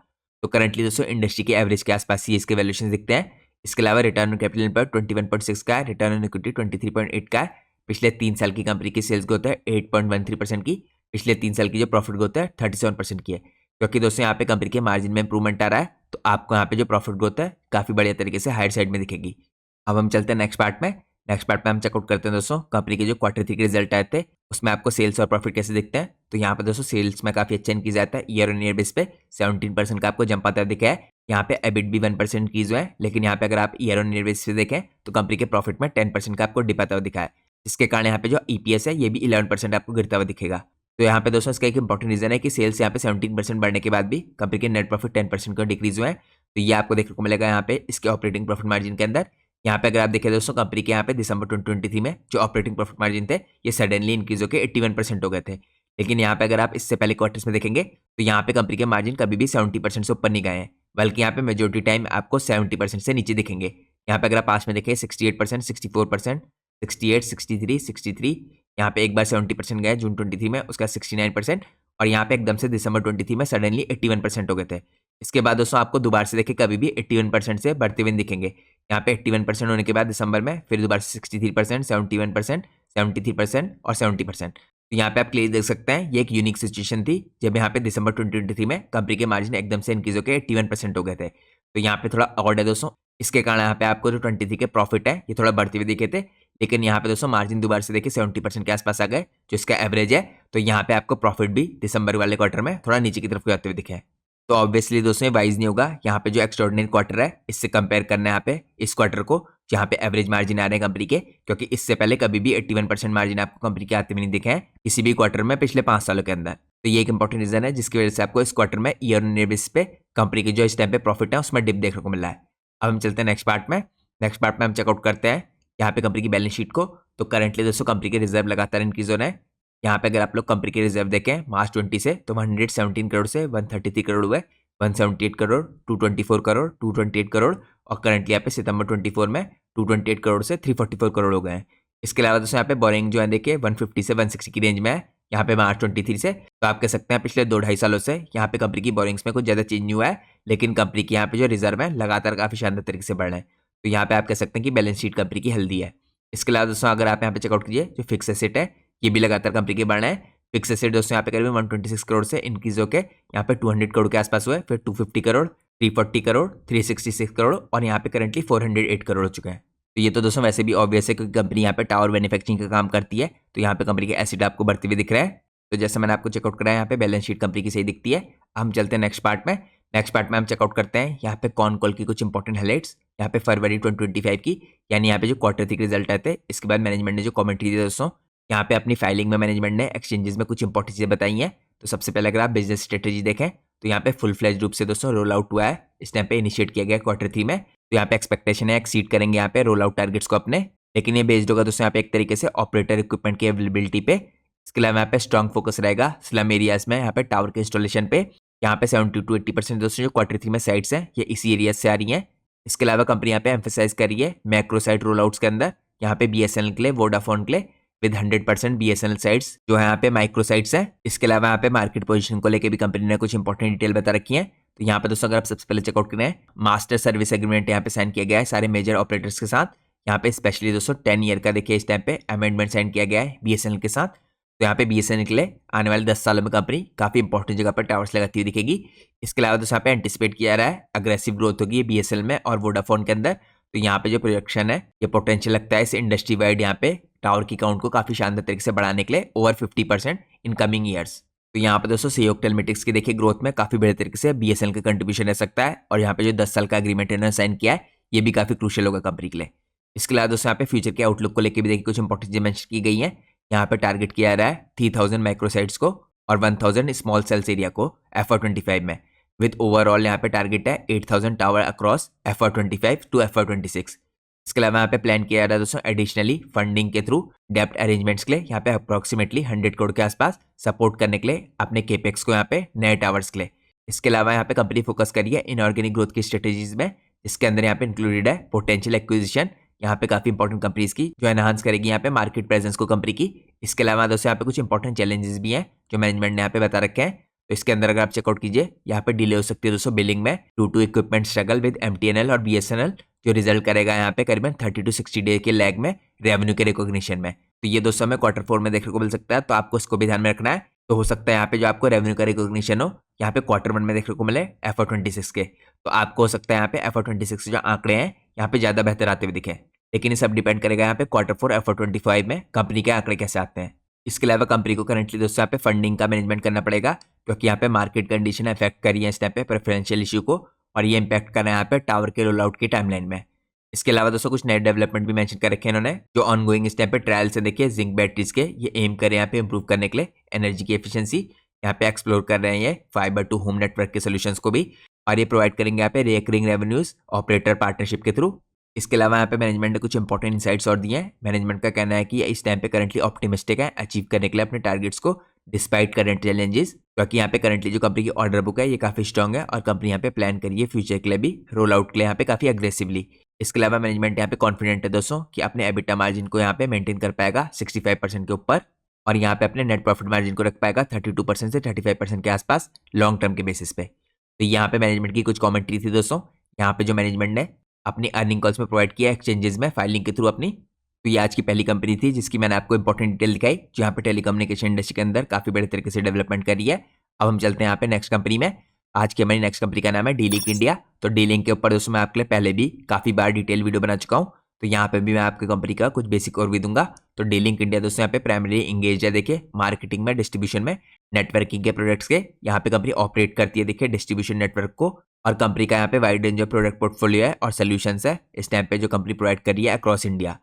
तो करंटली दोस्तों इंडस्ट्री के एवरेज के आसपास ही इसके वैल्यूएशन दिखते हैं। इसके अलावा रिटर्न ऑन कैपिटल पर 21.6 का है, रिटर्न ऑन इक्विटी 23.8 का है। पिछले 3 साल की कंपनी की सेल्स ग्रोथ है 8.13% की। पिछले 3 साल की जो प्रॉफिट ग्रोथ है 37% की है। क्योंकि दोस्तों यहाँ पे कंपनी के मार्जिन में इंप्रूवमेंट आ रहा है तो आपको यहाँ पे जो प्रॉफिट ग्रोथ है काफी बढ़िया तरीके से हायर साइड में दिखेगी। अब हम चलते हैं नेक्स्ट पार्ट में। नेक्स्ट पार्ट में हम चेकआउट करते हैं दोस्तों कंपनी के जो Q3 के रिजल्ट आए थे उसमें आपको सेल्स और प्रॉफिट कैसे दिखते हैं। तो यहाँ पे दोस्तों सेल्स में काफी अच्छा इंक्रीज आता है ईयर ऑन ईयर बेस पे 17% का आपको जंप आता दिखा है। यहाँ पे एबिट भी 1% इंक्रीज हुआ है। लेकिन यहाँ पे अगर आप ईयर ऑन ईयर बेस पे देखें तो कंपनी के प्रॉफिट में 10% का आपको डिप आता हुआ दिखा है, जिसके कारण यहाँ पे जो EPS है ये भी 11% आपको गिरता हुआ दिखेगा। तो यहाँ पे दोस्तों इसका एक इंपॉर्टेंट रीजन है कि सेल्स यहाँ पे 17% बढ़ने के बाद भी कंपनी के नेट प्रॉफिट 10% का डिक्रीज हुआ है। तो ये आपको देखने को मिलेगा यहाँ पे इसके ऑपरेटिंग प्रॉफिट मार्जिन के अंदर। यहाँ पे अगर आप देखें दोस्तों कंपनी के यहाँ पे दिसंबर 2023 में जो ऑपरेटिंग प्रॉफिट मार्जिन थे ये सडनली इंक्रीज होकर 81% हो गए थे। लेकिन यहाँ पे अगर आप इससे पहले क्वार्टर्स में देखेंगे तो यहाँ पे कंपनी के मार्जिन कभी भी 70% से ऊपर नहीं गए हैं, बल्कि यहाँ पे मेजोरिटी टाइम आपको 70% से नीचे दिखेंगे। यहाँ पे अगर आप पास में देखें 68%, 64%, 68, 63, 63, यहाँ पे एक बार 70% गए जून 23 में, उसका 69% और यहाँ पे एकदम से दिसंबर 23 में सडनली 81% हो गए थे। इसके बाद दोस्तों आपको दोबारा से देखे कभी भी 81% से बढ़ते हुए दिखेंगे। यहाँ पे 81% होने के बाद दिसंबर में फिर दोबारा से 63%, 71%, 73% और 70%। तो यहाँ पे आप क्लियर देख सकते हैं ये एक यूनिक सिचुएशन थी जब यहाँ पे दिसंबर 2023 में कंपनी के मार्जिन एकदम से इंक्रीज होकर 81% हो गए थे। तो यहाँ पे थोड़ा ऑड है दोस्तों, इसके कारण यहाँ पे आपको जो 23 के प्रॉफिट है ये थोड़ा बढ़ते हुए दिखे थे, लेकिन यहाँ पे दोस्तों मार्जिन दोबारा से देखिए 70% के आसपास आ गए जो इसका एवरेज है। तो यहाँ पे आपको प्रॉफिट भी दिसंबर वाले क्वार्टर में थोड़ा नीचे की तरफ जाते हुए दिखे। तो ऑब्वियसली दोस्तों ये वाइज नहीं होगा यहाँ पे जो एक्स्ट्राऑर्डिनरी क्वार्टर है इससे कंपेयर करना है यहाँ पे इस क्वार्टर को जहाँ पे एवरेज मार्जिन आ रहे हैं कंपनी के, क्योंकि इससे पहले कभी भी 81% मार्जिन आपको कंपनी के आते हुए नहीं दिखे हैं किसी भी क्वार्टर में पिछले 5 सालों के अंदर। तो ये एक इंपॉर्टेंट रीजन है जिसकी वजह से आपको इस क्वार्टर में ईयर ऑन ईयर बेसिस पे कंपनी की जो इस टाइम पे प्रॉफिट है उसमें डिप देखने को मिल रहा है। अब हम चलते हैं नेक्स्ट पार्ट में। नेक्स्ट पार्ट में हम चेकआउट करते हैं यहाँ पे कंपनी की बैलेंस शीट को। तो करंटली दोस्तों कंपनी के रिजर्व लगातार इंक्रीज हो रहे हैं। यहाँ पे अगर आप लोग कंपनी के रिजर्व देखें मार्च 20 से तो 117 करोड़ से 133 करोड़ हुए, 178 करोड़, 224 करोड़, 228 करोड़ और करंटली यहाँ पे सितंबर 24 में 228 करोड़ से 344 करोड़ हो गए हैं। इसके अलावा दोस्तों यहाँ पे बोरिंग जो है देखिए 150 से 160 की रेंज में है यहाँ पे मार्च 23 से। तो आप कह सकते हैं पिछले 2-2.5 सालों से यहाँ पे कंपनी की बोरिंग्स में कुछ ज़्यादा चेंज नहीं हुआ है, लेकिन कंपनी की यहाँ पे जो रिजर्व है लगातार काफ़ी शानदार तरीके से बढ़ रहे हैं। तो यहाँ पे आप कह सकते हैं कि बैलेंस शीट कंपनी की हेल्दी है। इसके अलावा दोस्तों अगर आप यहाँ पे चेकआउट कीजिए जो फिक्स एसेट है ये भी लगातार कंपनी के बढ़ रहे हैं। फिक्स एसेट दोस्तों यहाँ पे करीब 126 करोड़ से इंक्रीज होकर यहाँ पे 200 करोड़ के आसपास हुए, फिर 250 करोड़, 340 करोड़, 366 करोड़ और यहाँ पे करंटली 408 करोड़ हो चुके हैं। तो ये तो दोस्तों वैसे भी ऑब्वियस है क्योंकि कंपनी यहाँ पे टावर मैन्युफैक्चरिंग का काम करती है, तो यहाँ पे कंपनी के एसेट आपको बढ़ते हुए दिख रहे हैं। तो जैसे मैंने आपको चेकआउट कराया यहाँ पे बैलेंस शीट कंपनी की सही दिखती है। हम चलते हैं नेक्स्ट पार्ट में। नेक्स्ट पार्ट में हम चेकआउट करते हैं यहाँ पे कॉन कॉल की कुछ इंपॉर्टेंट हाइलाइट्स यहाँ पे फरवरी 2025 की, यानी यहाँ पे जो क्वार्टर 3 के रिजल्ट आए थे इसके बाद मैनेजमेंट ने जो कमेंट्री दी दोस्तों यहाँ पे अपनी फाइलिंग में मैनेजमेंट ने एक्सचेंजेस में कुछ इंपॉर्टेंट चीजें बताई हैं। तो सबसे पहले अगर आप बिजनेस स्ट्रेटेजी देखें तो यहाँ पे फुल फ्लैज रूप से दोस्तों रोल आउट हुआ है, इस टाइम पे इनिशिएट किया गया क्वार्टर 3 में। तो यहाँ पे एक्सपेक्टेशन है एक्सीड करेंगे यहाँ पे रोल आउट टारगेट्स को अपने, लेकिन ये बेस्ड होगा दोस्तों यहाँ पे एक तरीके से ऑपरेटर इक्विपमेंट की अवेलेबिलिटी पे। इसके अलावा यहाँ पे स्ट्रॉन्ग फोकस रहेगा स्लम एरियाज में यहाँ पे टावर के इंस्टॉलेशन पे। यहाँ पे 70 to 80% दोस्तों जो क्वार्टर 3 में साइट्स हैं ये इसी एरिया से आ रही हैं। इसके अलावा कंपनी यहाँ पे एम्फेसाइज कर रही है मैक्रो साइट रोल आउट्स के अंदर यहाँ पे BSNL के लिए, वोडाफोन के लिए विद 100% BSNL साइट्स जो है यहाँ पे माइक्रो साइट्स हैं। इसके अलावा यहाँ पे मार्केट पोजीशन को लेके भी कंपनी ने कुछ इंपॉर्टेंट डिटेल बता रखी है। तो यहाँ पे दोस्तों अगर आप सबसे पहले चेकआउट करें मास्टर सर्विस एग्रीमेंट यहाँ पे साइन किया गया है सारे मेजर ऑपरेटर्स के साथ। यहाँ पे स्पेशली दोस्तों 10 ईयर का देखिए इस टाइम पे अमेंडमेंट साइन किया गया है BSNL के साथ। तो यहाँ पे BSNL के लिए आने वाले 10 सालों में कंपनी काफी इंपॉर्टेंट जगह पर टावर्स लगाती हुई दिखेगी। इसके अलावा दोस्तों यहाँ पे एंटिसिपेट किया रहा है अग्रेसिव ग्रोथ होगी BSNL में और वोडाफोन के अंदर। तो यहाँ पे जो प्रोजेक्शन है ये पोटेंशियल लगता है इस इंडस्ट्री वाइड यहाँ पे टावर की काउंट को काफी शानदार तरीके से बढ़ाने के लिए ओवर 50% इन कमिंग ईयर्स। तो यहाँ पे दोस्तों सीओक टेलमेटिक्स की देखिए ग्रोथ में काफी बेहतर तरीके से BSNL का कंट्रीब्यूशन रह सकता है और यहाँ पे जो 10 साल का एग्रीमेंट इन्होंने साइन किया है ये भी काफी क्रूशियल होगा कंपनी के लिए। इसके अलावा दोस्तों यहाँ पे फ्यूचर के आउटलुक को लेकर भी देखिए कुछ इंपॉर्टेंट चीजें मेंशन की गई है। यहाँ पे टारगेट किया रहा है 3000 माइक्रोसाइट्स को और 1000 स्मॉल सेल्स एरिया को FY25 में, विद ओवरऑल यहाँ पे टारगेट है 8000 tower across FY25 to FY26। इसके अलावा यहाँ पे प्लान किया जा रहा है दोस्तों एडिशनली फंडिंग के थ्रू डेप्ट अरेंजमेंट्स के लिए यहाँ पे अप्रोक्सीमेटली 100 करोड़ के आसपास सपोर्ट करने के लिए अपने केपेक्स को यहाँ पे नए टावर्स के लिए। इसके अलावा यहाँ पे कंपनी फोकस करी है इनऑर्गेनिक ग्रोथ की स्ट्रेटेजीज में, जिसके अंदर यहाँ पे इंक्लूडेड है पोटेंशियल एक्विजिशन यहाँ पे काफी इंपॉर्टेंट कंपनीज की जो एनहांस करेगी यहाँ पे मार्केट प्रेजेंस को कंपनी की। इसके अलावा दोस्तों यहाँ पे कुछ इंपॉर्टेंट चैलेंजेस भी हैं जो मैनेजमेंट ने यहाँ पे बता रखे हैं। तो इसके अंदर अगर आप चेकआउट कीजिए यहाँ पे डिले हो सकती है दोस्तों बिलिंग में due to equipment struggle with MTNL और BSNL, जो रिजल्ट करेगा यहाँ पे करीबन 30 to 60 डे के लैग में रेवेन्यू के रिकॉग्निशन में। तो ये दोस्तों हमें क्वार्टर 4 में देखने को मिल सकता है, तो आपको इसको भी ध्यान में रखना है। तो हो सकता है यहाँ पे जो आपको रेवेन्यू का रिकॉग्निशन हो यहाँ पे क्वार्टर 1 में देखने को मिले FY26 के, तो आपको हो सकता है यहाँ पे FY26 के जो आंकड़े हैं यहाँ पे ज्यादा बेहतर आते हुए दिखे, लेकिन ये सब डिपेंड करेगा यहाँ पे क्वार्टर 4 FY25 में कंपनी के आंकड़े कैसे आते हैं। इसके अलावा कंपनी को करंटली दोस्तों यहाँ पे फंडिंग का मैनेजमेंट करना पड़ेगा क्योंकि यहाँ पे मार्केट कंडीशन इफेक्ट कर रही है इस टाइम पे प्रेफरेंशियल इशू को, और ये इंपैक्ट कर रहा है यहाँ पे टावर के रोल आउट की टाइमलाइन में। इसके अलावा दोस्तों कुछ नए डेवलपमेंट भी मेंशन कर रखे हैं इन्होंने जो ऑनगोइंग इस टाइम पे ट्रायल से देखिए जिंक बैटरीज के ये एम कर रहे हैं यहाँ पे इंप्रूव करने के लिए एनर्जी की एफिशिएंसी, यहाँ पे एक्सप्लोर कर रहे हैं ये फाइबर टू होम नेटवर्क के सोल्यूशंस को भी, और ये प्रोवाइड करेंगे यहाँ पे रिकरिंग रेवेन्यूज ऑपरेटर पार्टनरशिप के थ्रू। इसके अलावा यहाँ पे मैनेजमेंट ने कुछ इंपॉर्टेंट इनसाइट्स और दिए हैं। मैनेजमेंट का कहना है कि इस टाइम पे करंटली ऑप्टिमिस्टिक है अचीव करने के लिए अपने टारगेट्स को डिस्पाइट करंट चैलेंजेस, क्योंकि यहाँ पे करंटली जो कंपनी की ऑर्डर बुक है ये काफी स्ट्रॉन्ग है और कंपनी यहाँ पे प्लान करिए फ्यूचर के लिए भी रोल आउट के लिए यहाँ पे काफी अग्रेसिवली। इसके अलावा मैनेजमेंट यहाँ पे कॉन्फिडेंट है दोस्तों कि अपने एबिटा मार्जिन को यहाँ पे मेंटेन कर पाएगा 65% के ऊपर। और यहाँ पे अपने नेट प्रॉफिट मार्जिन को रख पाएगा 32% से 35% के आसपास लॉन्ग टर्म के बेसिस पे। तो यहाँ पे मैनेजमेंट की कुछ कमेंट्री थी दोस्तों। यहाँ पे जो मैनेजमेंट ने अपनी अर्निंग कॉल्स में प्रोवाइड किया एक्सचेंजेस में फाइलिंग के थ्रू अपनी। तो ये आज की पहली कंपनी थी जिसकी मैंने आपको इंपॉर्टेंट डिटेल दिखाई, जो यहाँ पे टेलीकम्युनिकेशन इंडस्ट्री के अंदर काफी बड़े तरीके से डेवलपमेंट कर रही है। अब हम चलते हैं यहाँ पे नेक्स्ट कंपनी में। आज की हमारी नेक्स्ट कंपनी का नाम है डी-लिंक इंडिया। तो डी-लिंक के ऊपर दोस्तों मैं आपके लिए पहले भी काफी बार डिटेल वीडियो बना चुका हूँ, तो यहाँ पे भी मैं आपकी कंपनी का कुछ बेसिक और भी दूंगा। तो डी-लिंक इंडिया दोस्तों यहाँ पे प्राइमरी इंगेज है, देखिए मार्केटिंग में, डिस्ट्रीब्यूशन में, नेटवर्किंग के प्रोडक्ट्स के यहाँ पे कंपनी ऑपरेट करती है, देखिए डिस्ट्रीब्यूशन नेटवर्क को। और कंपनी का यहाँ पे wide range of product portfolio है और सोल्यूशंस है इस टाइम पे जो कंपनी प्रोवाइड कर रही है अक्रॉस इंडिया।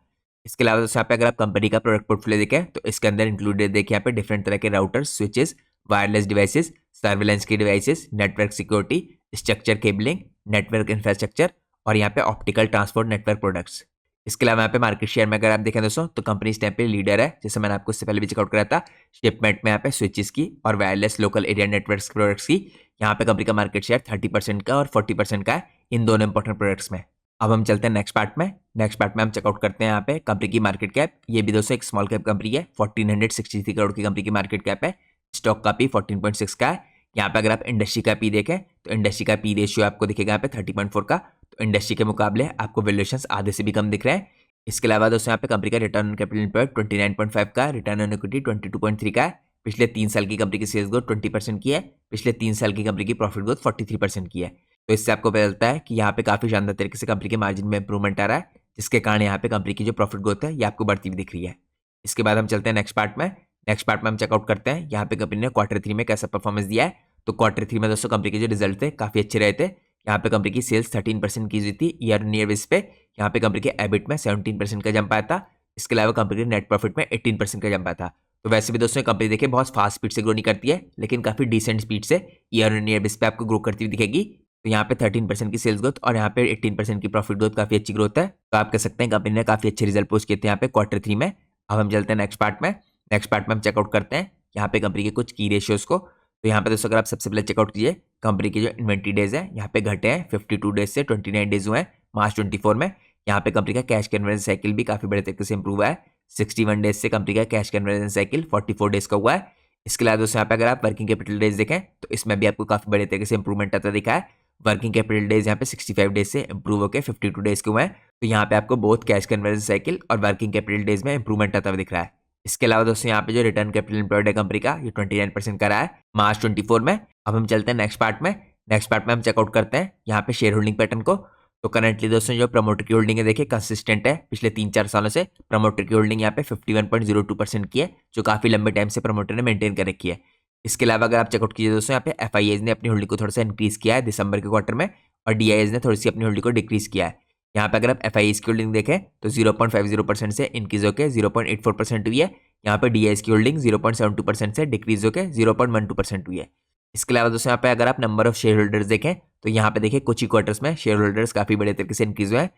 इसके अलावा दोस्तों यहाँ पे अगर आप कंपनी का प्रोडक्ट पोर्टफोलियो देखें तो इसके अंदर इंक्लूडेड देखिए यहाँ पे डिफरेंट तरह के routers, switches, wireless devices, surveillance के devices, network security, structure cabling, network infrastructure और यहाँ पे ऑप्टिकल ट्रांसपोर्ट नेटवर्क प्रोडक्ट्स। इसके अलावा यहाँ पे मार्केट शेयर में अगर आप देखें दोस्तों तो कंपनी इस टाइम पे लीडर है, जैसे मैंने आपको इससे पहले भी चेकआउट कराया था, शिपमेंट में यहाँ पे स्विचेस की और wireless local area network products की। यहाँ पे कंपनी का मार्केट शेयर 30% का और 40% का है इन दोनों इंपॉर्टेंट प्रोडक्ट्स में। अब हम चलते हैं नेक्स्ट पार्ट में। नेक्स्ट पार्ट में हम चेकआउट करते हैं यहाँ पे कंपनी की मार्केट कैप। ये भी दोस्तों एक स्मॉल कैप कंपनी है, 1463 करोड़ की कंपनी की मार्केट कैप है। स्टॉक का पी 14.6 का है। यहाँ पे अगर आप इंडस्ट्री का पी देखें तो इंडस्ट्री का पी रेशियो आपको दिखेगा यहाँ पे 30.4 का। तो इंडस्ट्री के मुकाबले आपको वैल्यूएशंस आधे से भी कम दिख रहे हैं। इसके अलावा दोस्तों यहाँ पे कंपनी का रिटर्न ऑन कैपिटल एम्प्लॉयड 29.5 का, रिटर्न ऑन इक्विटी 22.3 का है। पिछले 3 साल की कंपनी की सेल्स ग्रोथ 20% की है। पिछले 3 साल की कंपनी की प्रॉफिट ग्रोथ 43% की है। तो इससे आपको पता चलता है कि यहाँ पे काफी शानदार तरीके से कंपनी के मार्जिन में इंप्रूवमेंट आ रहा है, जिसके कारण यहाँ पे कंपनी की जो प्रॉफिट ग्रोथ है ये आपको बढ़ती हुई दिख रही है। इसके बाद हम चलते हैं नेक्स्ट पार्ट में। नेक्स्ट पार्ट में हम चेकआउट करते हैं यहाँ पे कंपनी ने Q3 में कैसा परफॉर्मेंस दिया है। तो Q3 में दोस्तों कंपनी के जो रिजल्ट थे काफी अच्छे रहे थे। यहाँ पे कंपनी की सेल्स 13% की हुई थी ईयर ऑन ईयर बेस पे। यहाँ पे कंपनी के एबिट में 17% का जंप आया था। इसके अलावा कंपनी के नेट प्रॉफिट में 18% का जंप आया था। तो वैसे भी दोस्तों कंपनी देखिए बहुत फास्ट स्पीड से ग्रो नहीं करती है, लेकिन काफी डिसेंट स्पीड से ईयर ऑन ईयर बेस पे आपको ग्रो करती हुई दिखेगी। तो यहाँ पे 13% की सेल्स ग्रोथ और यहाँ पे 18% की प्रॉफिट ग्रोथ काफी अच्छी ग्रोथ है। तो आप कह सकते हैं कंपनी ने काफी अच्छे रिजल्ट पोस्ट किए थे यहाँ पे Q3 में। अब हम चलते हैं नेक्स्ट पार्ट में। नेक्स्ट पार्ट में हम चेकआउट करते हैं यहाँ पे कंपनी के कुछ की रेशियोज को। तो यहाँ पे दोस्तों अगर आप सबसे पहले चेकआउट कीजिए कंपनी की जो इन्वेंट्री डेज है यहाँ पे घटे हैं, 52 डेज से 29 डेज हुए हैं मार्च 24 में। यहाँ पे कंपनी का कैश कन्वर्जन साइकिल भी काफी बड़े तरीके से इंप्रूव हुआ है। 61 डेज से कंपनी का कैश कन्वर्जन साइकिल 44 डेज का हुआ है। इसके अलावा दोस्तों यहाँ पे अगर आप वर्किंग कैपिटल डेज देखें तो इसमें भी आपको काफी बड़े तरीके से इंप्रूवमेंट आता दिखा है। वर्किंग कैपिटल डेज यहाँ पे 65 डेज से इंप्रूव होकर 52 डेज के हुए हैं। तो यहाँ पे आपको बहुत कैश कन्वर्जन साइकिल और वर्किंग कैपिटल डेज में इंप्रूवमेंट आता हुआ दिख रहा है। इसके अलावा दोस्तों यहाँ पे जो रिटर्न कैपिटल एम्प्लॉयड है कंपनी का ये 29% का रहा है मार्च 24 में। अब हम चलते हैं नेक्स्ट पार्ट में। नेक्स्ट पार्ट में हम चेकआउट करते हैं यहाँ पे शेयर होल्डिंग पैटर्न को। तो करंटली दोस्तों जो प्रमोटर की होल्डिंग है देखिए कंसिस्टेंट है, पिछले 3-4 सालों से प्रमोटर की होल्डिंग यहाँ पे 51.02% की है, जो काफी लंबे टाइम से प्रमोटर ने मेंटेन कर रखी है। इसके अलावा अगर आप चेकआउट कीजिए दोस्तों यहाँ पे FIIs ने अपनी होल्डिंग को थोड़ा सा इंक्रीज किया है दिसंबर के क्वार्टर में, और DIs ने थोड़ी सी अपनी होल्डिंग को डिक्रीज किया है। यहाँ पे अगर आप FIIs की होल्डिंग देखें तो 0.50% से इंक्रीज होकर 0.84% हुई है। यहाँ पे DIs की होल्डिंग 0.72% से डिक्रीज होकर 0.12% हुई है। इसके अलावा दोस्तों यहाँ पे अगर आप नंबर ऑफ शेयर होल्डर्स देखें तो यहाँ पे देखिए कुछ ही क्वार्टर्स में शेयर होल्डर्स काफी बड़े तरीके से इंक्रीज हुए हैं।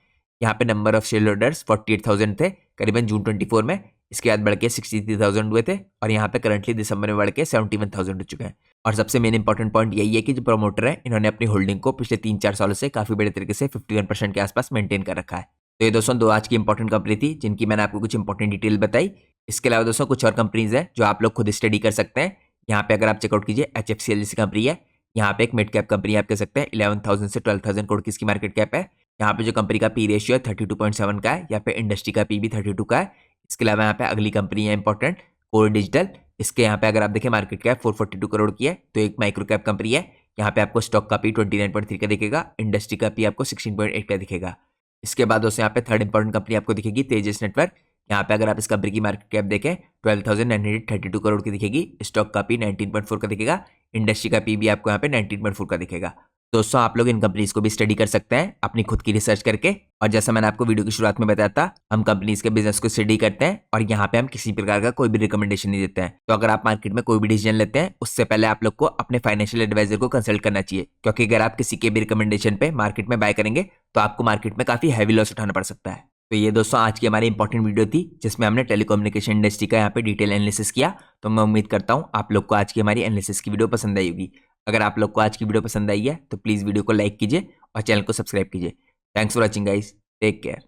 यहाँ पे नंबर ऑफ शेयर होल्डर्स 48,000 थे करीबन जून 24 में, इसके बाद बढ़ के 63,000 हुए थे और यहाँ पे करंटली दिसंबर में बढ़ के 71,000 हो चुके हैं। और सबसे मेन इंपॉर्टेंट पॉइंट यही है कि जो प्रमोटर है इन्होंने अपनी होल्डिंग को पिछले 3-4 सालों से काफी बड़े तरीके से 51% के आसपास मेंटेन कर रखा है। तो ये दोस्तों 2 आज की इंपॉर्टेंट कंपनी थी जिनकी मैंने आपको कुछ इंपॉर्टेंट डिटेल बताई। इसके अलावा दोस्तों कुछ और कंपनीज है जो आप लोग खुद स्टडी कर सकते हैं। यहाँ पे अगर आप चेकआउट कीजिए HFCL जैसी कंपनी है, यहाँ पे एक मिड कैप कंपनी आप कह सकते हैं, 11,000 से 12,000 करोड़ की इसकी मार्केट कैप है। यहाँ पे जो कंपनी का पी रेशियो है 32.7 का है, यहाँ पे इंडस्ट्री का पी भी 32 का है। इसके अलावा यहाँ पे अगली कंपनी है इंपॉर्टेंट कोर डिजिटल, इसके यहाँ पे अगर आप देखें मार्केट कैप 442 करोड़ की है, तो एक माइक्रो कैप कंपनी है। यहाँ पे आपको स्टॉक का पी 29.3 का दिखेगा, इंडस्ट्री का पी आपको 16.8 का दिखेगा। इसके बाद दोस्तों यहाँ पे थर्ड इंपॉर्टेंट कंपनी आपको दिखेगी तेजस नेटवर्क। यहाँ पे अगर आप इस कंपनी की मार्केट कैप देखें 12,932 करोड़ की दिखेगी, स्टॉक का पी 19.4 का दिखेगा, इंडस्ट्री का पी भी आपको यहाँ पे 19.4 का दिखेगा। दोस्तों आप लोग इन कंपनीज को भी स्टडी कर सकते हैं अपनी खुद की रिसर्च करके। और जैसा मैंने आपको वीडियो की शुरुआत में बताया था, हम कंपनीज के बिजनेस को स्टडी करते हैं और यहाँ पे हम किसी प्रकार का कोई भी रिकमेंडेशन नहीं देते हैं। तो अगर आप मार्केट में कोई भी डिसीजन लेते हैं उससे पहले आप लोग को अपने फाइनेंशियल एडवाइजर को कंसल्ट करना चाहिए, क्योंकि अगर आप किसी के भी रिकमेंडेशन पे मार्केट में बाय करेंगे तो आपको मार्केट में काफी हैवी लॉस उठाना पड़ सकता है। तो ये दोस्तों आज की हमारी इंपॉर्टेंट वीडियो थी जिसमें हमने टेलीकम्युनिकेशन इंडस्ट्री का यहाँ पे डिटेल एनालिसिस किया। तो मैं उम्मीद करता हूँ आप लोग को आज की हमारी एनालिसिस की वीडियो पसंद आई होगी। अगर आप लोग को आज की वीडियो पसंद आई है तो प्लीज़ वीडियो को लाइक कीजिए और चैनल को सब्सक्राइब कीजिए। Thanks for watching guys, take care.